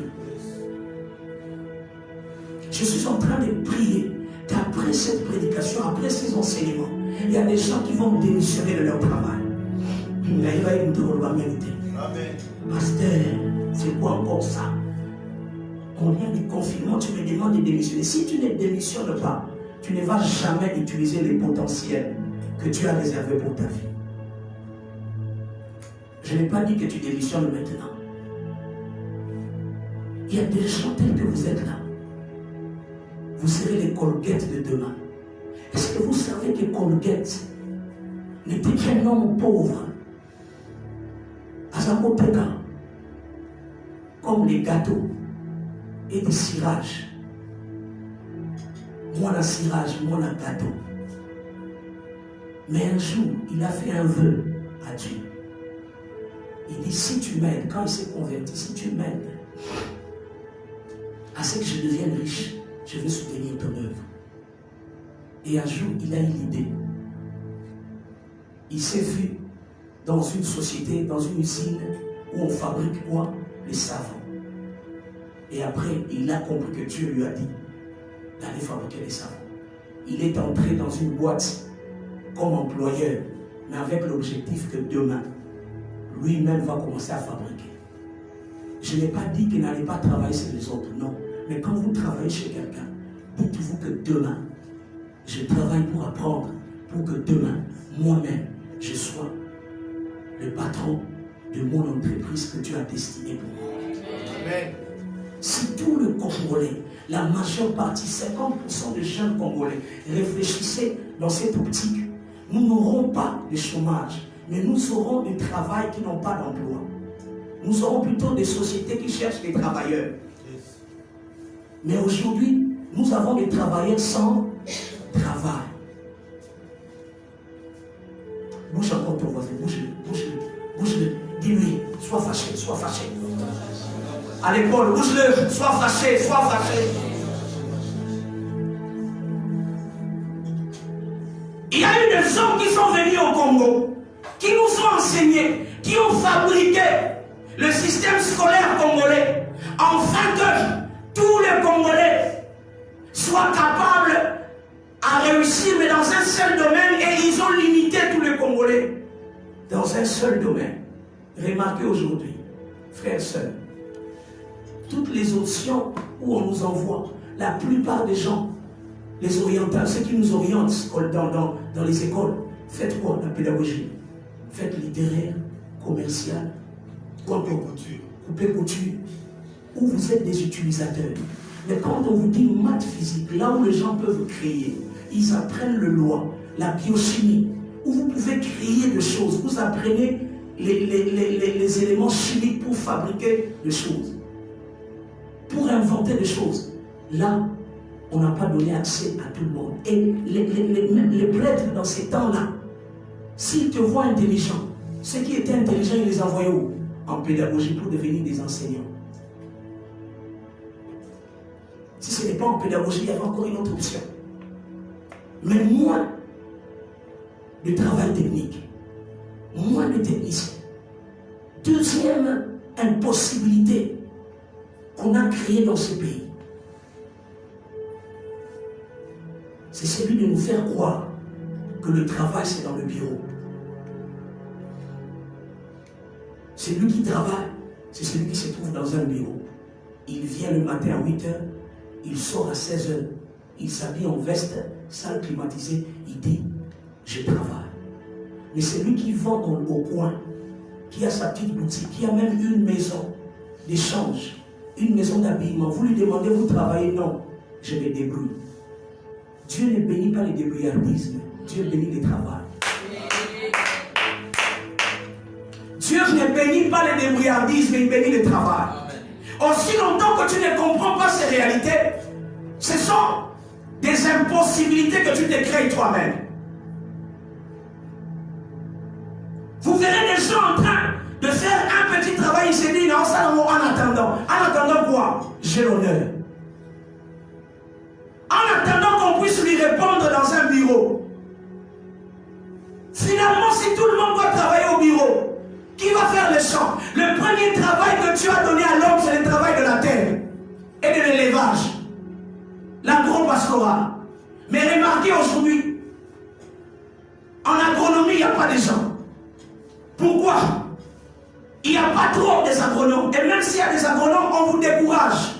Je suis en train de prier qu'après cette prédication, après ces enseignements, il y a des gens qui vont démissionner de leur travail. Amen. Pasteur, c'est quoi encore ça? On vient du confinement, tu me demandes de démissionner. Si tu ne démissionnes pas, tu ne vas jamais utiliser les potentiels que tu as réservés pour ta vie. Je n'ai pas dit que tu démissionnes maintenant. Il y a des gens tels que vous êtes là. Vous serez les Colgate de demain. Est-ce que vous savez que Colgate n'était qu'un homme pauvre? Azakoteka, comme les gâteaux et des cirages. Moi la cirage, moi la gâteau. Mais un jour, il a fait un vœu à Dieu. Il dit, si tu m'aides, quand il s'est converti, si tu m'aides à ce que je devienne riche, je veux soutenir ton œuvre. Et un jour, il a eu l'idée. Il s'est vu dans une société, dans une usine où on fabrique quoi? Les savons. Et après, il a compris que Dieu lui a dit d'aller fabriquer les savons. Il est entré dans une boîte comme employeur, mais avec l'objectif que demain, lui-même va commencer à fabriquer. Je n'ai pas dit qu'il n'allait pas travailler chez les autres, non. Mais quand vous travaillez chez quelqu'un, Dites-vous que demain, je travaille pour apprendre, pour que demain, moi-même, je sois le patron de mon entreprise que Dieu a destinée pour moi. Amen. Si tout le Congolais, la majeure partie, 50% des jeunes Congolais, réfléchissaient dans cette optique, nous n'aurons pas de chômage, mais nous aurons du travail qui n'ont pas d'emploi. Nous aurons plutôt des sociétés qui cherchent des travailleurs. Mais aujourd'hui, nous avons des travailleurs sans travail. Bouge encore ton voisin, bouge-le. Dis-lui, sois fâché. À l'épaule, bouge-le, sois fâché. Il y a eu des gens qui sont venus au Congo, qui nous ont enseigné, qui ont fabriqué le système scolaire congolais, afin que tous les Congolais soient capables à réussir, mais dans un seul domaine, et ils ont limité tous les Congolais dans un seul domaine. Remarquez aujourd'hui, frères et sœurs, toutes les options où on nous envoie, la plupart des gens, les orientaux, ceux qui nous orientent dans les écoles, faites quoi? La pédagogie. Faites littéraire, commercial, couper couture, où vous êtes des utilisateurs. Mais quand on vous dit maths physique, là où les gens peuvent créer, ils apprennent le loi, la biochimie, où vous pouvez créer des choses. Vous apprenez les éléments chimiques pour fabriquer des choses, pour inventer des choses. Là, on n'a pas donné accès à tout le monde. Et les prêtres dans ces temps-là, s'ils te voient intelligent, ceux qui étaient intelligents, ils les envoyaient où? En pédagogie pour devenir des enseignants. Si ce n'est pas en pédagogie, il y avait encore une autre option. Mais moins de travail technique, moins de techniciens. Deuxième impossibilité qu'on a créée dans ce pays, c'est celui de nous faire croire que le travail c'est dans le bureau. Celui qui travaille, c'est celui qui se trouve dans un bureau. Il vient le matin à 8h, il sort à 16h, il s'habille en veste, salle climatisée, il dit, je travaille. Mais celui qui vend au coin, qui a sa petite boutique, qui a même une maison d'échange, une maison d'habillement, vous lui demandez, vous travaillez? Non, je me débrouille. Dieu ne bénit pas les débrouillardismes, Dieu bénit les travail. Dieu ne bénit pas les débrouillardismes, il bénit le travail. Aussi longtemps que tu ne comprends pas ces réalités, ce sont des impossibilités que tu te crées toi-même. Vous verrez des gens en train de faire un petit travail, il se dit non, ça en attendant. En attendant quoi? J'ai l'honneur. En attendant qu'on puisse lui répondre dans un bureau. Finalement, si tout le monde doit travailler au bureau, qui va faire les champs? Le premier travail que tu as donné à l'homme, c'est le travail de la terre et de l'élevage, l'agro-pastoral. Mais remarquez aujourd'hui, en agronomie, il n'y a pas de gens. Pourquoi? Il n'y a pas trop des agronomes. Et même s'il y a des agronomes, on vous décourage.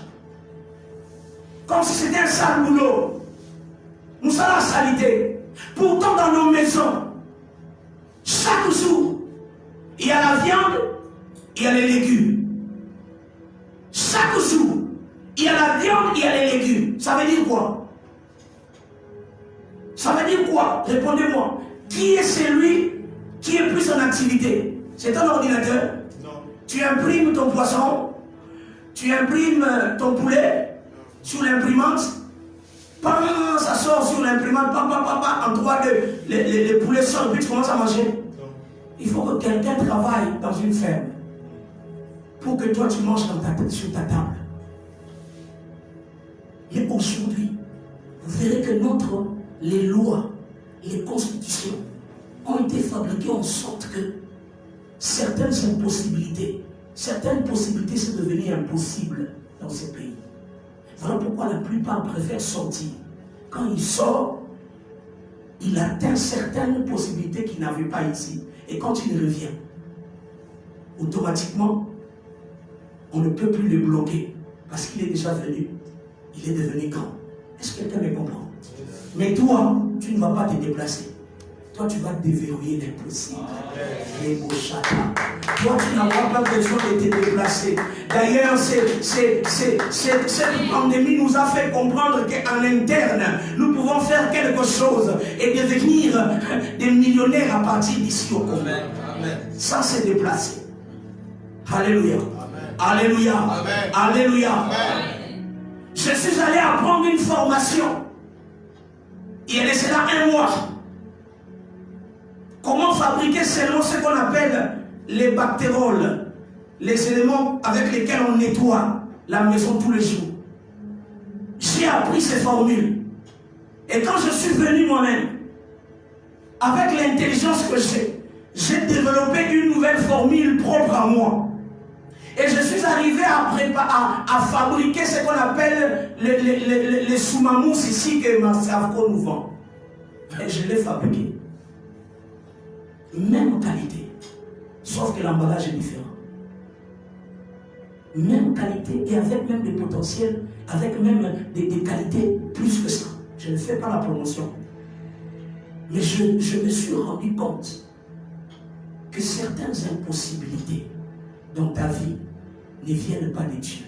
Comme si c'était un sale boulot. Nous sommes la saleté. Pourtant, dans nos maisons, chaque jour, il y a la viande, il y a les légumes. Chaque jour, il y a la viande, il y a les légumes. Ça veut dire quoi? Ça veut dire quoi? Répondez-moi. Qui est celui qui est plus en activité? C'est un ordinateur? Non. Tu imprimes ton poisson, tu imprimes ton poulet sur l'imprimante, ça sort sur l'imprimante, en 3-2, les poulets sortent, puis tu commences à manger. Non. Il faut que quelqu'un travaille dans une ferme pour que toi tu manges sur ta table. Mais aujourd'hui, vous verrez que les lois, les constitutions ont été fabriquées en sorte que certaines possibilités sont devenues impossibles dans ces pays. Voilà pourquoi la plupart préfèrent sortir. Quand il sort, il atteint certaines possibilités qu'il n'avait pas ici. Et quand il revient, automatiquement, on ne peut plus le bloquer parce qu'il est déjà venu. Il est devenu grand. Est-ce que quelqu'un me comprend? Mais toi, tu ne vas pas te déplacer. Toi, tu vas déverrouiller l'impossible. Toi, tu n'as pas besoin de te déplacer. D'ailleurs, cette pandémie nous a fait comprendre qu'en interne, nous pouvons faire quelque chose et devenir des millionnaires à partir d'ici au Congo. Sans se déplacer. Alléluia. Alléluia. Alléluia. Je suis allé apprendre une formation. Il y a de cela 1 mois. Comment fabriquer seulement ce qu'on appelle les bactéroles, les éléments avec lesquels on nettoie la maison tous les jours. J'ai appris ces formules. Et quand je suis venu moi-même, avec l'intelligence que j'ai développé une nouvelle formule propre à moi. Et je suis arrivé à fabriquer ce qu'on appelle les soumamous ici que Massavco nous vend. Et je l'ai fabriqué. Même qualité. Sauf que l'emballage est différent. Même qualité et avec même des potentiels, avec même des qualités plus que ça. Je ne fais pas la promotion. Mais je me suis rendu compte que certaines impossibilités dans ta vie ne viennent pas de Dieu.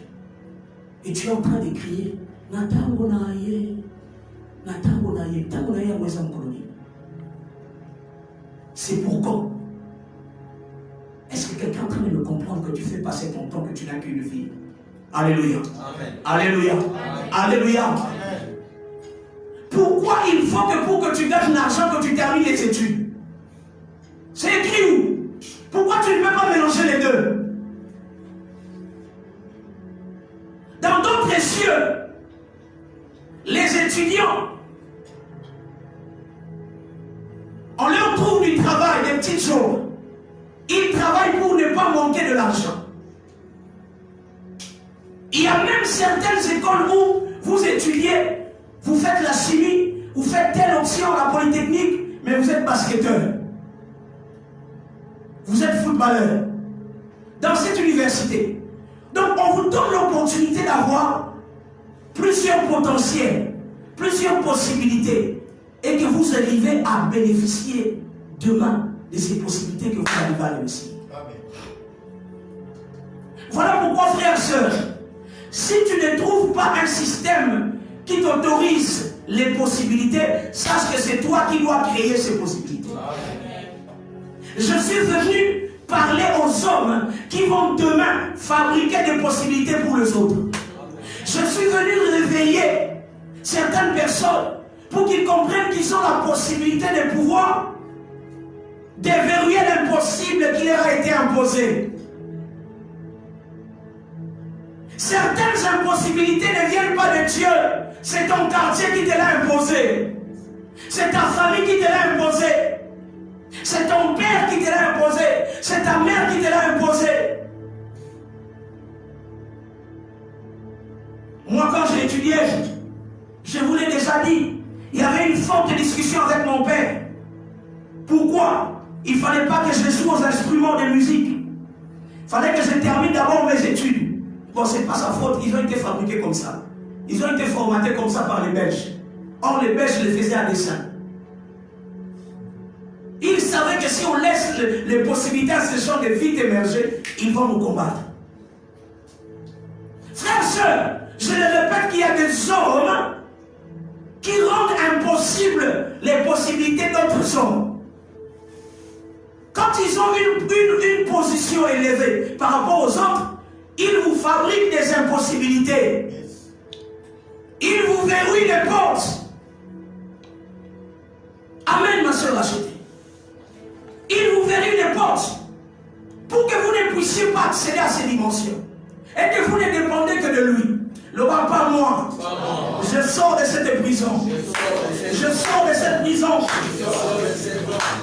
Et tu es en train de crier, Natangonaye, Natangonaye, Natangonaye, Natangonaye. C'est pour quand? Est-ce que quelqu'un est en train de me comprendre que tu fais passer ton temps, que tu n'as qu'une vie? Alléluia. Amen. Alléluia. Amen. Alléluia. Amen. Pourquoi il faut que pour que tu gagnes l'argent, que tu termines les études? C'est écrit où? Pourquoi tu ne peux pas mélanger les deux? Dans d'autres cieux, les étudiants, on leur trouve du travail, des petits jours. Ils travaillent pour ne pas manquer de l'argent. Il y a même certaines écoles où vous étudiez, vous faites la chimie, vous faites telle option, la polytechnique, mais vous êtes basketteur. Vous êtes footballeur. Dans cette université. Donc on vous donne l'opportunité d'avoir plusieurs potentiels, plusieurs possibilités. Et que vous arrivez à bénéficier demain de ces possibilités que vous arrivez à réussir. Voilà pourquoi, frères et sœurs, si tu ne trouves pas un système qui t'autorise les possibilités, sache que c'est toi qui dois créer ces possibilités. Je suis venu parler aux hommes qui vont demain fabriquer des possibilités pour les autres. Je suis venu réveiller certaines personnes pour qu'ils comprennent qu'ils ont la possibilité de pouvoir déverrouiller l'impossible qui leur a été imposé. Certaines impossibilités ne viennent pas de Dieu. C'est ton quartier qui te l'a imposé. C'est ta famille qui te l'a imposé. C'est ton père qui te l'a imposé. C'est ta mère qui te l'a imposé. Moi, quand j'ai étudié, je vous l'ai déjà dit, il y avait une forte discussion avec mon père. Pourquoi? Il ne fallait pas que je joue aux instruments de musique. Il fallait que je termine d'abord mes études. Bon, ce n'est pas sa faute, ils ont été fabriqués comme ça. Ils ont été formatés comme ça par les Belges. Or, les Belges le faisaient à dessein. Ils savaient que si on laisse les possibilités à ce genre de vie émerger, ils vont nous combattre. Frères et sœurs, je le répète qu'il y a des hommes qui rendent impossible les possibilités d'autres hommes. Quand ils ont une position élevée par rapport aux autres, ils vous fabriquent des impossibilités. Ils vous verrouillent les portes. Amen, ma soeur achetée. Ils vous verrouillent les portes pour que vous ne puissiez pas accéder à ces dimensions. Et que vous ne dépendez que de lui. Le roi, pas moi. Je sors de cette prison. Je sors de cette prison.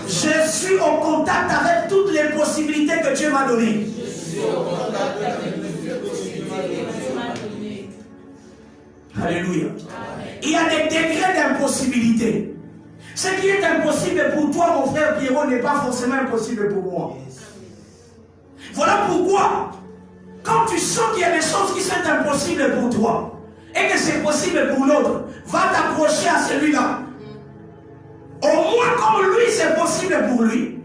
Je suis au contact avec toutes les possibilités que Dieu m'a données. Alléluia. Il y a des degrés d'impossibilité. Ce qui est impossible pour toi, mon frère Pierrot, n'est pas forcément impossible pour moi. Voilà pourquoi, quand tu sens qu'il y a des choses qui sont impossibles pour toi, et que c'est possible pour l'autre, va t'approcher à celui-là. Au moins comme lui, c'est possible pour lui.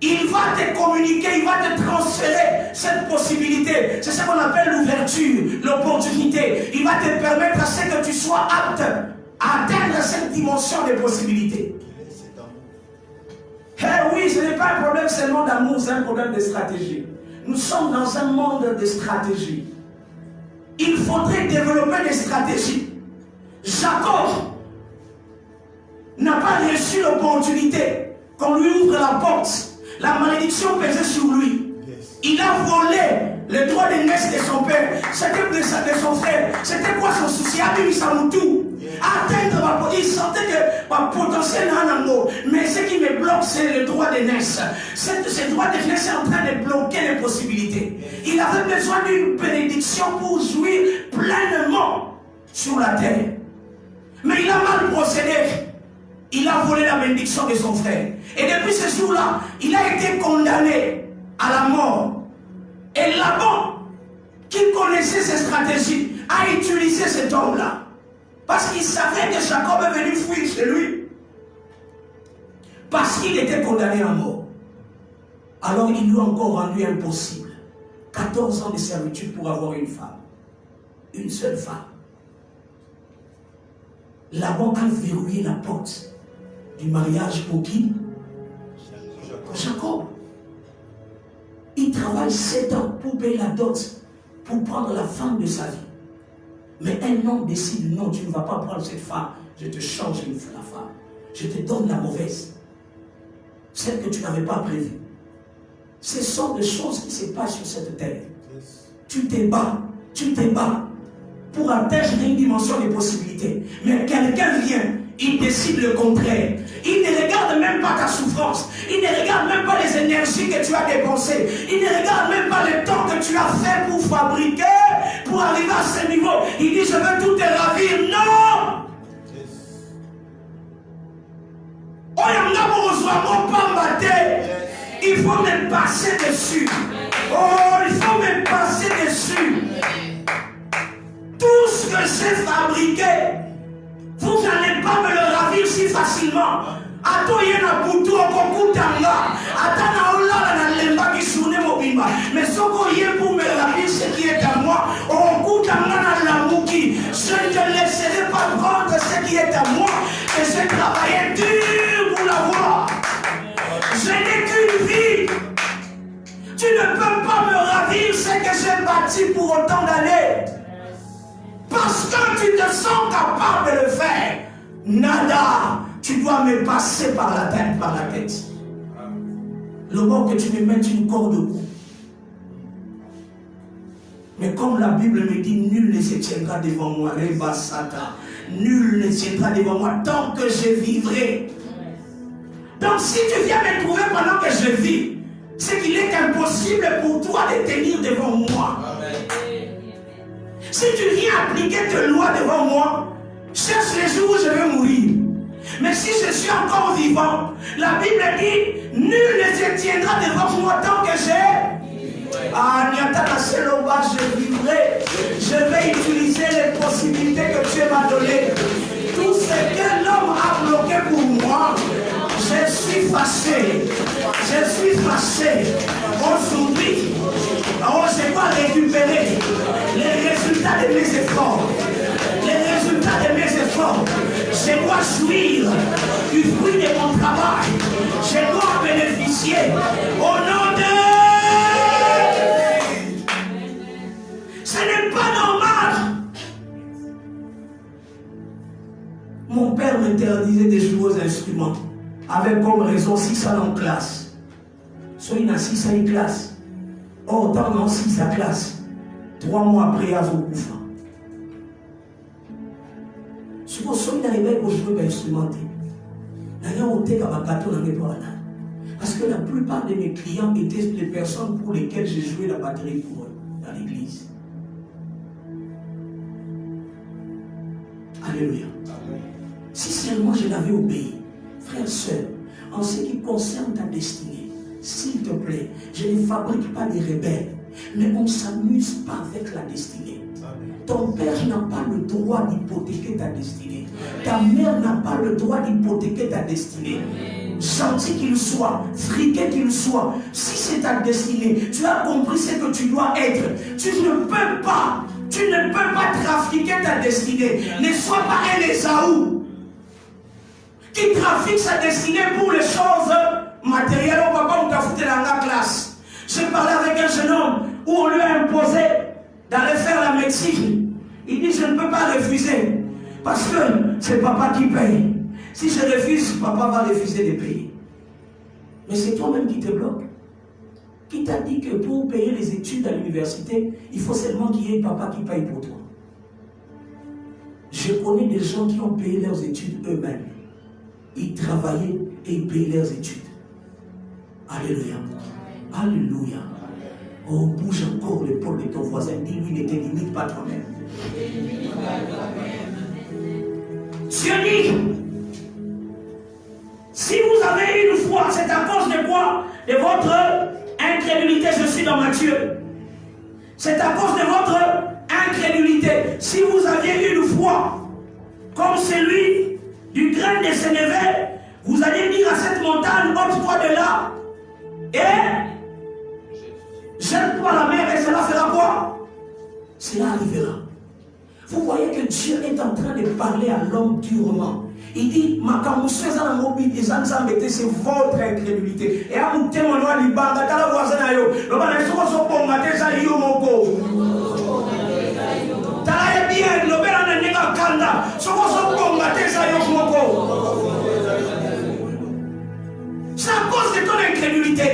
Il va te communiquer, il va te transférer cette possibilité. C'est ce qu'on appelle l'ouverture, l'opportunité. Il va te permettre à ce que tu sois apte à atteindre cette dimension de possibilités. Eh oui, ce n'est pas un problème seulement d'amour, c'est un problème de stratégie. Nous sommes dans un monde de stratégie. Il faudrait développer des stratégies. Jacob n'a pas reçu l'opportunité qu'on lui ouvre la porte. La malédiction pesait sur lui. Il a volé le droit d'aînesse de son père. C'était de son frère. C'était quoi son souci? Atteindre ma potentiel. Il sentait que ma potentiel n'a un mot. Mais ce qui me bloque, c'est le droit d'aînesse. Ce droit d'aînesse est en train de bloquer les possibilités. Il avait besoin d'une bénédiction pour jouir pleinement sur la terre. Mais il a mal procédé. Il a volé la bénédiction de son frère. Et depuis ce jour-là, il a été condamné à la mort. Et Laban, qui connaissait ses stratégies, a utilisé cet homme-là. Parce qu'il savait que Jacob est venu fuir chez lui. Parce qu'il était condamné à mort. Alors il lui a encore rendu impossible 14 ans de servitude pour avoir une femme. Une seule femme. Laban a verrouillé la porte du mariage pour qui? Jacob. Il travaille 7 ans pour payer la dot, pour prendre la femme de sa vie. Mais un homme décide, non, tu ne vas pas prendre cette femme, je te change la femme. Je te donne la mauvaise. Celle que tu n'avais pas prévue. Ce sont des choses qui se passent sur cette terre. Tu te bats pour atteindre une dimension de possibilités. Mais quelqu'un vient, il décide le contraire. Il ne regarde même pas ta souffrance. Il ne regarde même pas les énergies que tu as dépensées. Il ne regarde même pas le temps que tu as fait pour fabriquer, pour arriver à ce niveau. Il dit, je veux tout te ravir. Non! Il faut me passer dessus. Oh, il faut me passer dessus. Tout ce que j'ai fabriqué, vous n'allez pas me le ravir si facilement. Mais ce pour me ravir ce qui est à moi, je ne te laisserai pas prendre ce qui est à moi, et j'ai travaillé dur pour l'avoir. Je n'ai qu'une vie. Tu ne peux pas me ravir ce que j'ai bâti pour autant d'années. Parce que tu te sens capable de le faire. Nada, tu dois me passer par la tête. Le moment que tu me mettes une corde au cou. Mais comme la Bible me dit, nul ne se tiendra devant moi. Nul ne tiendra devant moi tant que je vivrai. Donc si tu viens me trouver pendant que je vis, c'est qu'il est impossible pour toi de tenir devant moi. Si tu viens appliquer tes lois devant moi, cherche les jours où je vais mourir. Mais si je suis encore vivant, la Bible dit, nul ne se tiendra devant moi tant que j'ai. Je vivrai. Je vais utiliser les possibilités que Dieu m'a données. Tout ce que l'homme a bloqué pour moi, je suis fâché. Je suis fâché. Aujourd'hui, je dois récupérer les résultats de mes efforts. Les résultats de mes efforts. Je dois jouir du fruit de mon travail. Je dois bénéficier au nom de... Ce n'est pas normal. Mon père m'interdisait de jouer aux instruments. Avec comme raison 6 ans en classe. Soit il a 6 ans en classe. Or, dans non 6 à classe. 3 mois après, il y a vos coups. Si vous arrivé pour jouer l'instrument, parce que la plupart de mes clients étaient des personnes pour lesquelles j'ai joué la batterie pour eux dans l'église. Alléluia. Si seulement je l'avais obéi, frère, sœur, en ce qui concerne ta destinée, s'il te plaît, je ne fabrique pas des rebelles, mais on ne s'amuse pas avec la destinée. Ton père n'a pas le droit d'hypothéquer ta destinée. Ta mère n'a pas le droit d'hypothéquer ta destinée. Gentil qu'il soit, friqué qu'il soit, si c'est ta destinée, tu as compris ce que tu dois être. Tu ne peux pas trafiquer ta destinée. Ne sois pas un Ésaü qui trafique sa destinée pour les choses matérielles. Oh papa, on t'a foutu dans la classe. J'ai parlé avec un jeune homme où on lui a imposé d'aller faire la médecine. Il dit, je ne peux pas refuser parce que c'est papa qui paye. Si je refuse, papa va refuser de payer. Mais c'est toi-même qui te bloque. Qui t'a dit que pour payer les études à l'université, il faut seulement qu'il y ait papa qui paye pour toi. Je connais des gens qui ont payé leurs études eux-mêmes. Ils travaillaient et ils payaient leurs études. Alléluia. Alléluia. Oh, bouge encore l'épaule de ton voisin. Dis-lui, ne te limite pas toi-même. Dieu dit, si vous avez une foi, c'est à cause de quoi? De votre incrédulité. Je suis dans Matthieu. C'est à cause de votre incrédulité. Si vous aviez une foi comme celui du grain de sénévé, vous allez dire à cette montagne, ôte-toi de là et jette-toi à la mer, et cela fera quoi? Cela arrivera. Vous voyez que Dieu est en train de parler à l'homme durement. Il dit, c'est votre incrédulité. Et à vous témoigner, il banga, t'as la voisin à yo. Le ban est sur son pont, maté, ça y est, moko. T'as la bien, le ban est néga kanda. Sur son pont, maté, ça y est, moko. C'est à cause de ton incrédulité.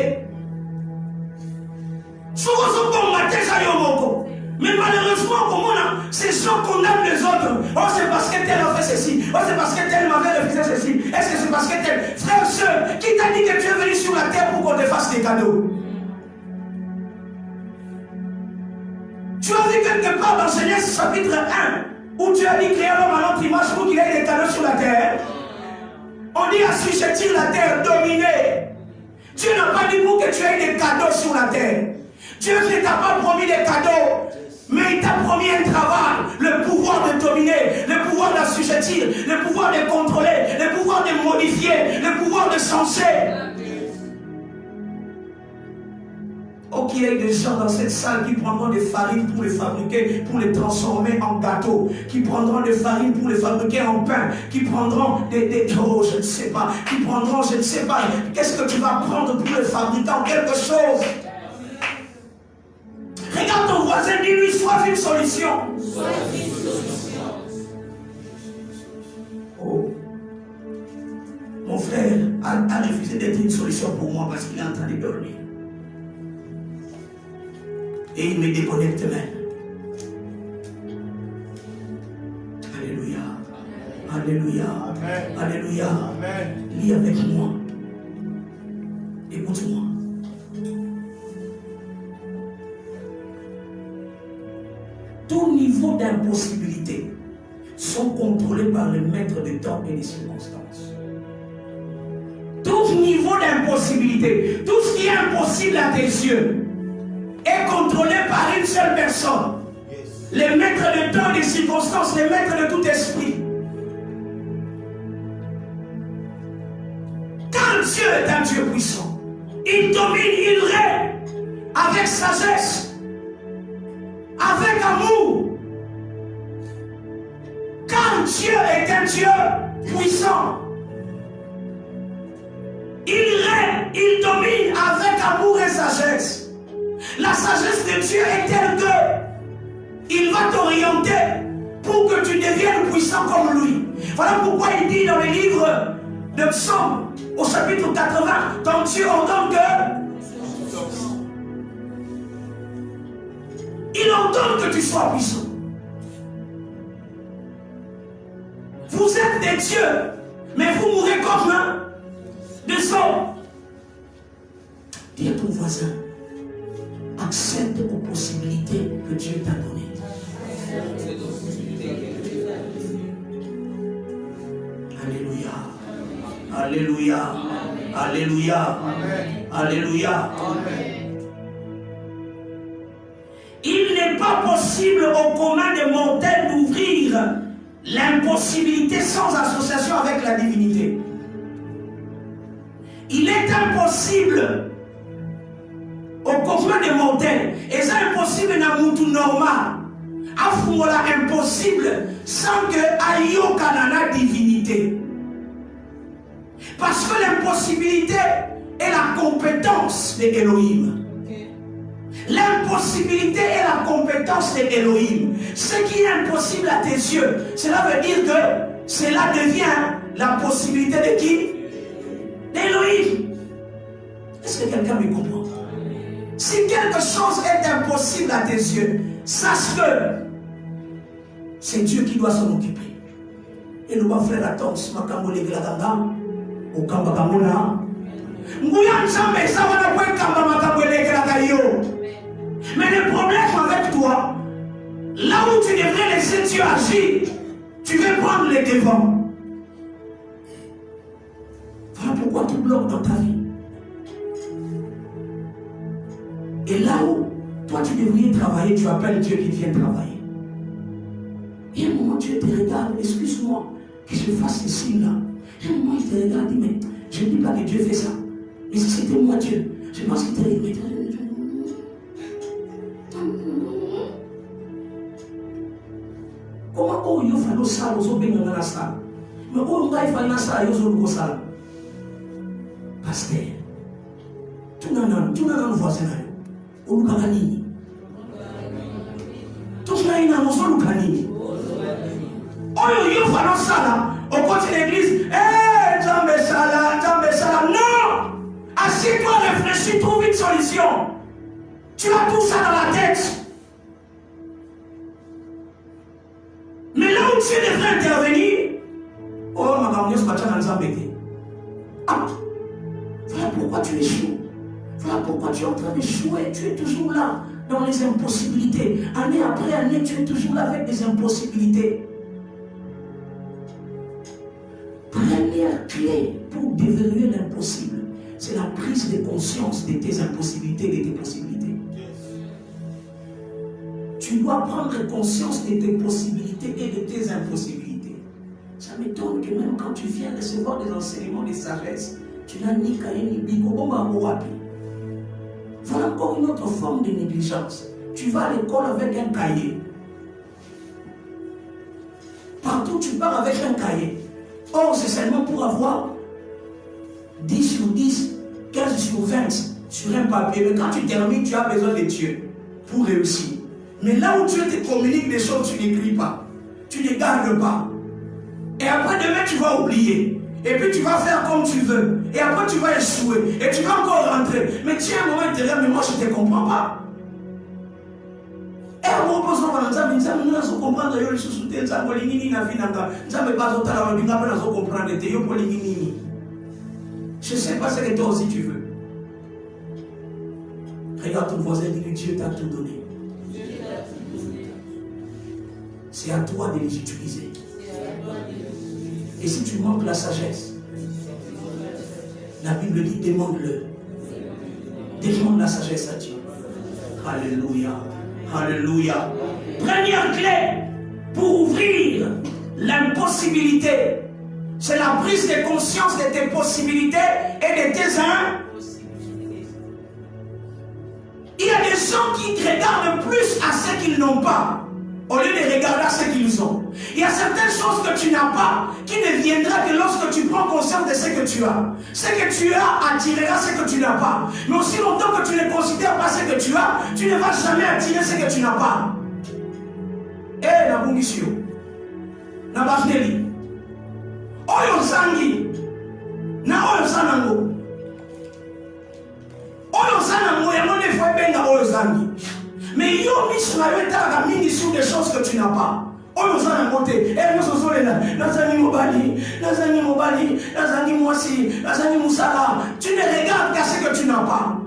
Sur son pont, maté, ça y est, moko. Mais malheureusement, comme on a, ces gens condamnent les autres. Oh, c'est parce que tel a fait ceci. Oh, c'est parce que tel m'avait refusé ceci. Est-ce que c'est parce que tel... Frère, soeur, qui t'a dit que tu es venu sur la terre pour qu'on te fasse des cadeaux? Tu as vu quelque part dans Genèse chapitre 1, où Dieu a dit créer l'homme à notre image pour qu'il ait des cadeaux sur la terre. On dit assujettir la terre, dominer. Dieu n'a pas dit pour que tu aies des cadeaux sur la terre. Dieu ne t'a pas promis des cadeaux. Mais il t'a promis un travail, le pouvoir de dominer, le pouvoir d'assujettir, le pouvoir de contrôler, le pouvoir de modifier, le pouvoir de changer. Oh, qu'il y ait des gens dans cette salle qui prendront des farines pour les fabriquer, pour les transformer en gâteaux, qui prendront des farines pour les fabriquer en pain, qui prendront oh, je ne sais pas, qui prendront, je ne sais pas, qu'est-ce que tu vas prendre pour les fabriquer en quelque chose? Regarde ton voisin, dis-lui, sois une solution. Oh. Mon frère a refusé d'être une solution pour moi parce qu'il est en train de dormir. Et il me déconnecte même. Alléluia. Alléluia. Amen. Alléluia. Amen. Lis avec moi. Écoute-moi. Tout niveau d'impossibilité sont contrôlés par le maître de temps et des circonstances. Tout niveau d'impossibilité, tout ce qui est impossible à tes yeux, est contrôlé par une seule personne. Le maître de temps et des circonstances, le maître de tout esprit. Quand Dieu est un Dieu puissant, il domine, il règne avec sagesse, avec amour. Quand Dieu est un Dieu puissant, il règne, il domine avec amour et sagesse. La sagesse de Dieu est telle que il va t'orienter pour que tu deviennes puissant comme lui. Voilà pourquoi il dit dans le livre de Psaume, au chapitre 80, quand Dieu ordonne que il ordonne que tu sois puissant. Vous êtes des dieux, mais vous mourrez comme des hommes. Dis à ton voisin, accepte aux possibilités que Dieu t'a données. Alléluia. Alléluia. Alléluia. Alléluia. Il n'est n'est pas possible au commun des mortels d'ouvrir l'impossibilité sans association avec la divinité. Il est impossible au commun des mortels, et c'est impossible dans le monde normal, à impossible sans que aïe canana divinité. Parce que l'impossibilité est la compétence de Elohim. L'impossibilité est la compétence de Elohim. Ce qui est impossible à tes yeux, cela veut dire que cela devient la possibilité de qui? D'Elohim. Est-ce que quelqu'un me comprend? Si quelque chose est impossible à tes yeux, sache que c'est Dieu qui doit s'en occuper. Et nous allons faire attention à Kambo les Gladanga, au Kamba Kamona. Mais le problème avec toi, là où tu devrais laisser Dieu agir, tu veux prendre les devants. Voilà pourquoi tu bloques dans ta vie. Et là où toi tu devrais travailler, tu appelles Dieu qui vient travailler. Et à un moment Dieu te regarde, excuse-moi que je fasse ce signe-là. Et à un moment il te regarde et dit, mais je ne dis pas que Dieu fait ça. Mais si c'était moi Dieu, je pense qu'il te regarde. Comment on y fait le sale aux obéis dans la salle? Mais on va faire la salle aux autres salle. Pasteur, tout le monde voisin. Olukanini. Tout le monde voisin Olukanini. Oyo yo fait la salle. Au côté de l'église. Jambe sala. Non! Assieds-toi, réfléchis, trouve une solution. Tu as tout ça dans la tête. Mais là où tu devrais intervenir, oh, ma femme, je suis ah, voilà pourquoi tu échoues. Voilà pourquoi tu es en train d'échouer. Tu es toujours là, dans les impossibilités. Année après année, tu es toujours là avec des impossibilités. Première clé pour déverrouiller l'impossible, c'est la prise de conscience de tes impossibilités et de tes possibilités. Tu dois prendre conscience de tes possibilités et de tes impossibilités. Ça m'étonne que même quand tu viens recevoir des enseignements de sagesse, tu n'as ni cahier ni bico. Voilà encore une autre forme de négligence. Tu vas à l'école avec un cahier. Partout tu pars avec un cahier. Or, c'est seulement pour avoir 10 sur 10, 15 sur 20 sur un papier. Mais quand tu termines, tu as besoin de Dieu pour réussir. Mais là où Dieu te communique des choses, tu n'écris pas. Tu ne gardes pas. Et après demain, tu vas oublier. Et puis tu vas faire comme tu veux. Et après tu vas échouer. Et tu vas encore rentrer. Mais tu as un moment intérieur, mais moi je ne te comprends pas. Et à mon besoin, nous comprendre que je suis je ne sais pas ce que toi aussi tu veux. Regarde ton voisin et dis-lui, Dieu t'a tout donné. C'est à toi de les utiliser. Et si tu manques la sagesse, la Bible dit demande-le. Demande la sagesse à Dieu. Alléluia. Alléluia. Première clé pour ouvrir l'impossibilité, c'est la prise de conscience de tes possibilités et de tes impossibilités. Il y a des gens qui regardent plus à ce qu'ils n'ont pas au lieu de regarder à ce qu'ils ont. Il y a certaines choses que tu n'as pas qui ne viendra que lorsque tu prends conscience de ce que tu as. Ce que tu as attirera ce que tu n'as pas. Mais aussi longtemps que tu ne considères pas ce que tu as, tu ne vas jamais attirer ce que tu n'as pas. Eh, la bungisio, na bafneli, oyo zangi, na oyo zanango, oyo zanango ya mone fwe benga oyo zangi. Mais yo misra yo etaka mingi sur des choses que tu n'as pas. Oyo zanango te, eh nous sommes là, nazani mobali, nazani mwasi, nazani musala. Tu ne regardes qu'à ce que tu n'as pas.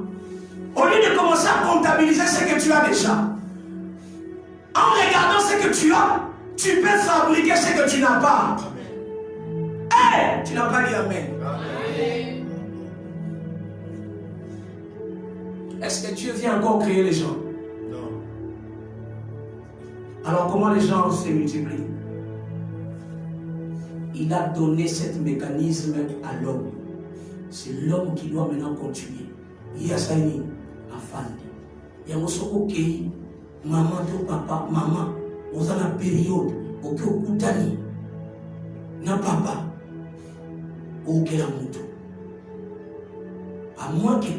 Au lieu de commencer à comptabiliser ce que tu as déjà. En regardant ce que tu as, tu peux fabriquer ce que tu n'as pas. Hey, tu n'as pas dit amen. Amen. Est-ce que Dieu vient encore créer les gens? Non. Alors comment les gens se multiplient? Il a donné ce mécanisme à l'homme. C'est l'homme qui doit maintenant continuer. Il y a ça, enfant. Il y a un pays, maman, papa, maman, vous avez une période, où vous avez na papa, ou que la moto. À moins que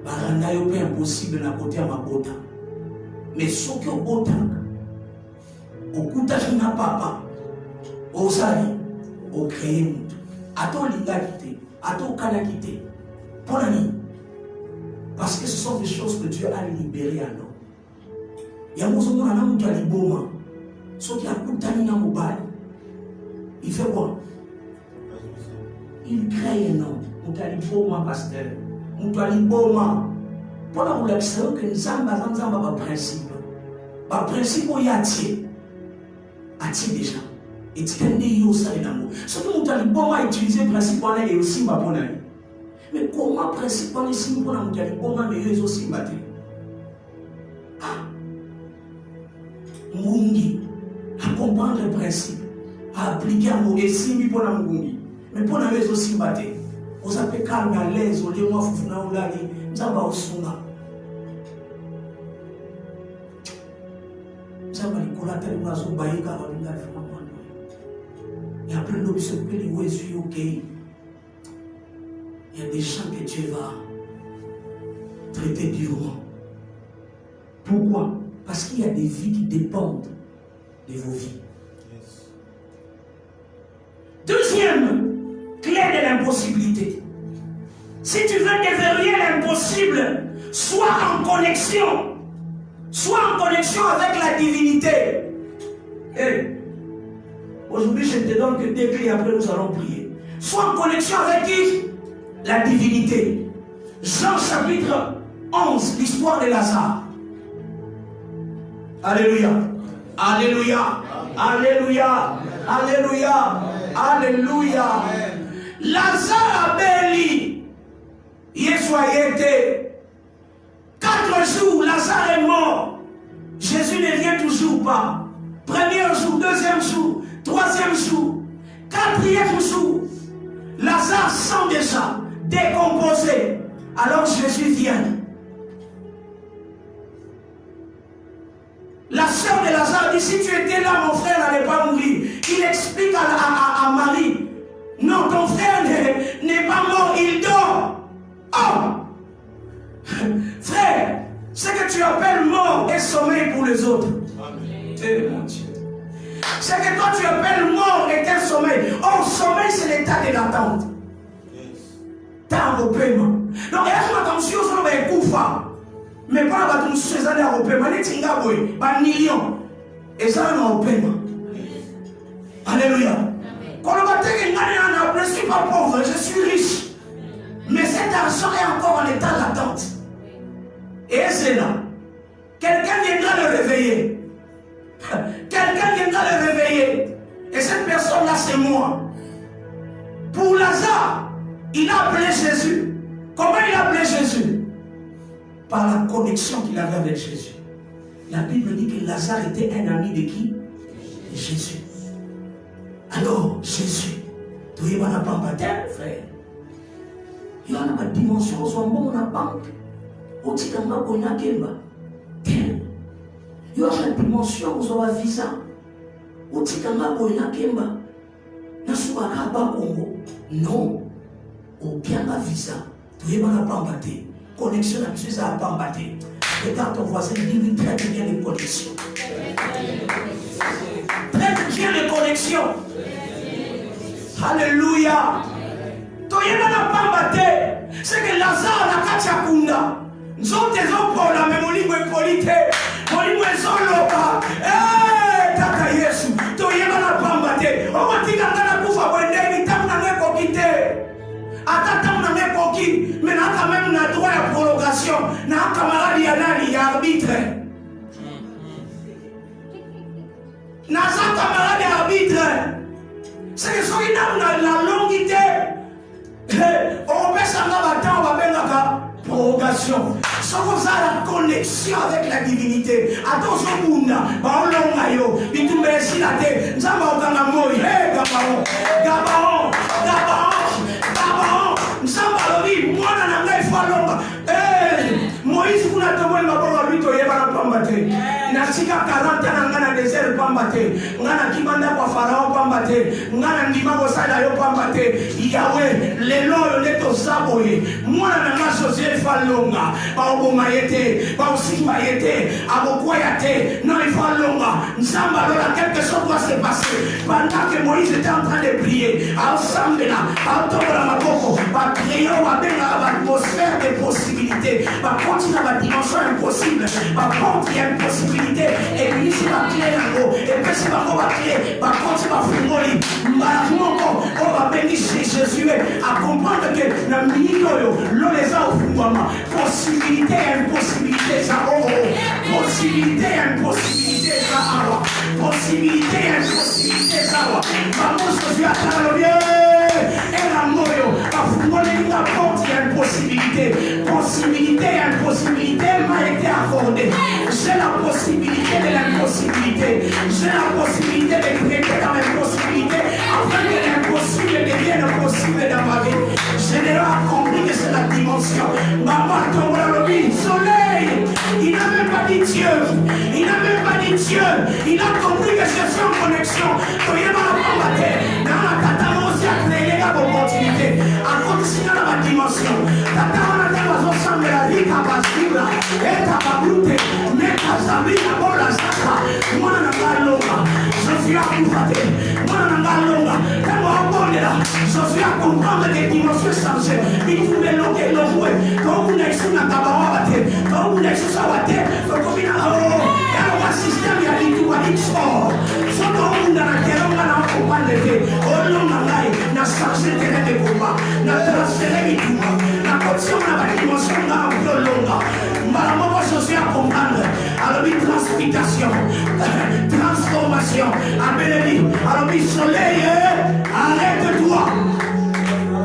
baranda yo pe impossible na côté à ma bota. Mais ce que bota, au coûtage na papa, au sali, au créer moto. Ato linga quitté, ato kana quitté. Pour l'année. Parce que ce sont des choses que Dieu a libérées à l'homme. Il y a beaucoup de gens qui ont des bons. Ceux qui ont coûté na mobile. Il fait quoi? Il crée un homme. Moutaliboma, pasteur. Moutaliboma. Pour la relaxation que nous avons un principe. Un principe où il y a déjà. Et tu peux dire ça dans l'amour. Ce que Moutaliboma a utilisé principalement et aussi ma bonne année. Mais comment principalement ici pour la Moutaliboma mais eux aussi battu? Ah. Mungi. À comprendre le principe. À appliquer à mon essimi pour la Mungi. Mais pour la maison aussi batté. Vous avez calme à l'aise, au lieu de fufuna ou lali, nous avons sunga. Nous avons les collatéral, nous avons baillé car on a fait un. Et après l'homme se peut dire, oui, je suis ok. Il y a des gens que Dieu va traiter durement. Pourquoi? Parce qu'il y a des vies qui dépendent de vos vies. Deuxième clé de l'impossibilité. Si tu veux déverrouiller l'impossible, sois en connexion. Sois en connexion avec la divinité. Hey. Aujourd'hui, je te donne que des clés, après nous allons prier. Sois en connexion avec qui? La divinité. Jean chapitre 11, l'histoire de Lazare. Alléluia. Alléluia. Alléluia. Alléluia. Alléluia. Lazare abeli. Yesu a été. 4 jours, Lazare est mort. Jésus ne vient toujours pas. Premier jour, deuxième jour, troisième jour, quatrième jour. Lazare sent déjà décomposé. Alors Jésus vient. La sœur de Lazare dit, si tu étais là, mon frère n'allait pas mourir. Il explique à Marie, non, ton frère n'est pas mort, il dort. Oh! Frère, ce que tu appelles mort est sommeil pour les autres. Eh mon Dieu. Ce que toi tu appelles mort est un sommeil. Or, sommeil, c'est l'état de l'attente. T'as un paiement. Donc, il y a comme si on avait un coup fort. Mais pas la bataille sur les années à repément, les tingaboy, pas millions. Et ça, on a repément. Alléluia. Quand on va dire que je ne suis pas pauvre, je suis riche. Mais cet argent est encore en état d'attente. Et c'est là. Quelqu'un viendra le réveiller. Quelqu'un viendra le réveiller. Et cette personne-là, c'est moi. Pour Lazare, il a appelé Jésus. Comment il a appelé Jésus? Par la connexion qu'il avait avec Jésus. La Bible dit que Lazare était un ami de qui? De Jésus. Alors, Jésus, tu es pas baptême, frère. Il y a une dimension, son bon na banque. Au titre de ma kemba. Il y a une dimension, vous avez visa. Au titre de ma kemba. Na soubaka ba Congo. Non. Au bien ma visa. Tu es pas baptême. Connexion à Jésus à Bambaté. Regarde ton voisin, dis-lui traite bien les connexions. Traite bien les connexions. Alléluia. Toyena na Bambaté. C'est que Lazare na katia kunda. Nzote zopo la memolingo epolite. Molingo ezoloka. Taka Yesu. Toyena na Bambaté. Omatika ngana kufa wendeni tamu na ngeko kite. Attends, mais on a quand même un droit à prolongation. On a un camarade qui est arbitre. On a un camarade arbitre. C'est que ceux qui ont la longue idée, on peut s'en avoir on va faire prorogation. Sans la connexion avec la divinité. Attention, Bunda, Baolongayo, Bitumesi la terre, Nzamba Okangamoy, hé, Gabaon, Gabaon, Gabaon, Gabaon, Nzamba Lobi, Mwana Nangai Falonga, Moïse, vous n'avez pas de lui, tu es pas pambate. Nasika 40 ans, ngana désert pambate. Ngana kibanda kwa Pharaon pambate. Ngana ndima kwa sada yo pambate. Yahweh, lelo yo leto saboye. Mwana nanga Joseph Falonga. Ba oboma yete, ba osimba yete, abokwa yate. Non, il faut longa. Nzamba lola, quelque chose doit se passer. Pendant que Moïse était en train de prier, ensemble là, à Tobola Maboko, ba prier, ba benga, ba atmosphère de possibilités. Ba continuer la dimension impossible. Ba contre impossibilité. Et puis si va créer là-haut, et puis si va créer, va continuer à fumoli. Mbaramoko, on va bénir Jésus à comprendre que la minute l'on les a au fondement. Possibilité, impossibilité, ça possibilité, impossibilité, ça possibilité, impossibilité, ça Maman Jésus a travaillé. Et la moyo, à fumoli, la porte, il y a une possibilité. Possibilité, impossibilité m'a été accordée. J'ai la possibilité de l'impossibilité. J'ai la possibilité de créer dans l'impossibilité afin que l'impossible devienne possible dans ma vie. Je n'ai pas compris que c'est la dimension. Maman tombe dans le soleil. Il n'a même pas dit Dieu. Il n'a même pas dit Dieu. Il a compris que je suis en connexion. Il y a la combattre. Dans la catastrophe aussi à créer la opportunité. À continuer dans la dimension. Tata, on a des ensemble de la vie capacité. Et ta baboute. Sabina bola saka, mwana ngalonga, Jésus a coupé, mwana ngalonga, tellement abondé, Jésus a compris que dimension changée, il faut me loquer le jouet, quand vous n'êtes sur la tabac, quand vous n'êtes sur sa water, quand vous n'êtes pas système, il y a dit tout à l'export, soit quand vous n'êtes pas terre, on a accompagné, au long de l'ail, n'a changé de terrain de combat, n'a transféré du tout, n'a condition de la dimension d'un peu longue, Maman Jésus a compris. Alors, transmutation, transformation. Amen. Alors, soleil, arrête-toi.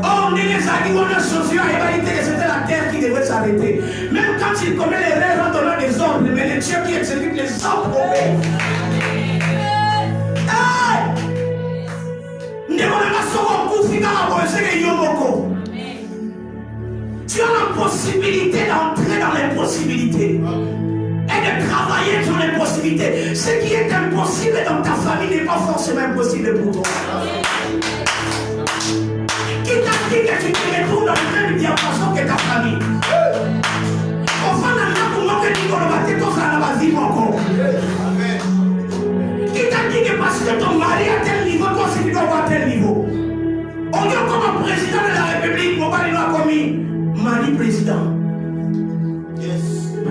Oh, on est les amis, on a Josué a évalué que c'était la terre qui devait s'arrêter. Même quand il commet les rêves en donnant des ordres, mais le Dieu qui exécute les ordres obéit. Tu as la possibilité d'entrer dans l'impossibilité. Et de travailler sur les possibilités. Ce qui est impossible dans ta famille n'est pas forcément impossible pour toi. Qui t'a dit que tu te retrouves dans le même diapason que ta famille? Enfin, on a que Nicolas va te causer à la vie encore. Qui t'a dit que parce que ton mari est à tel niveau, toi aussi tu dois avoir à tel niveau? On dit comme président de la République, mon mari l'a commis. Mari président.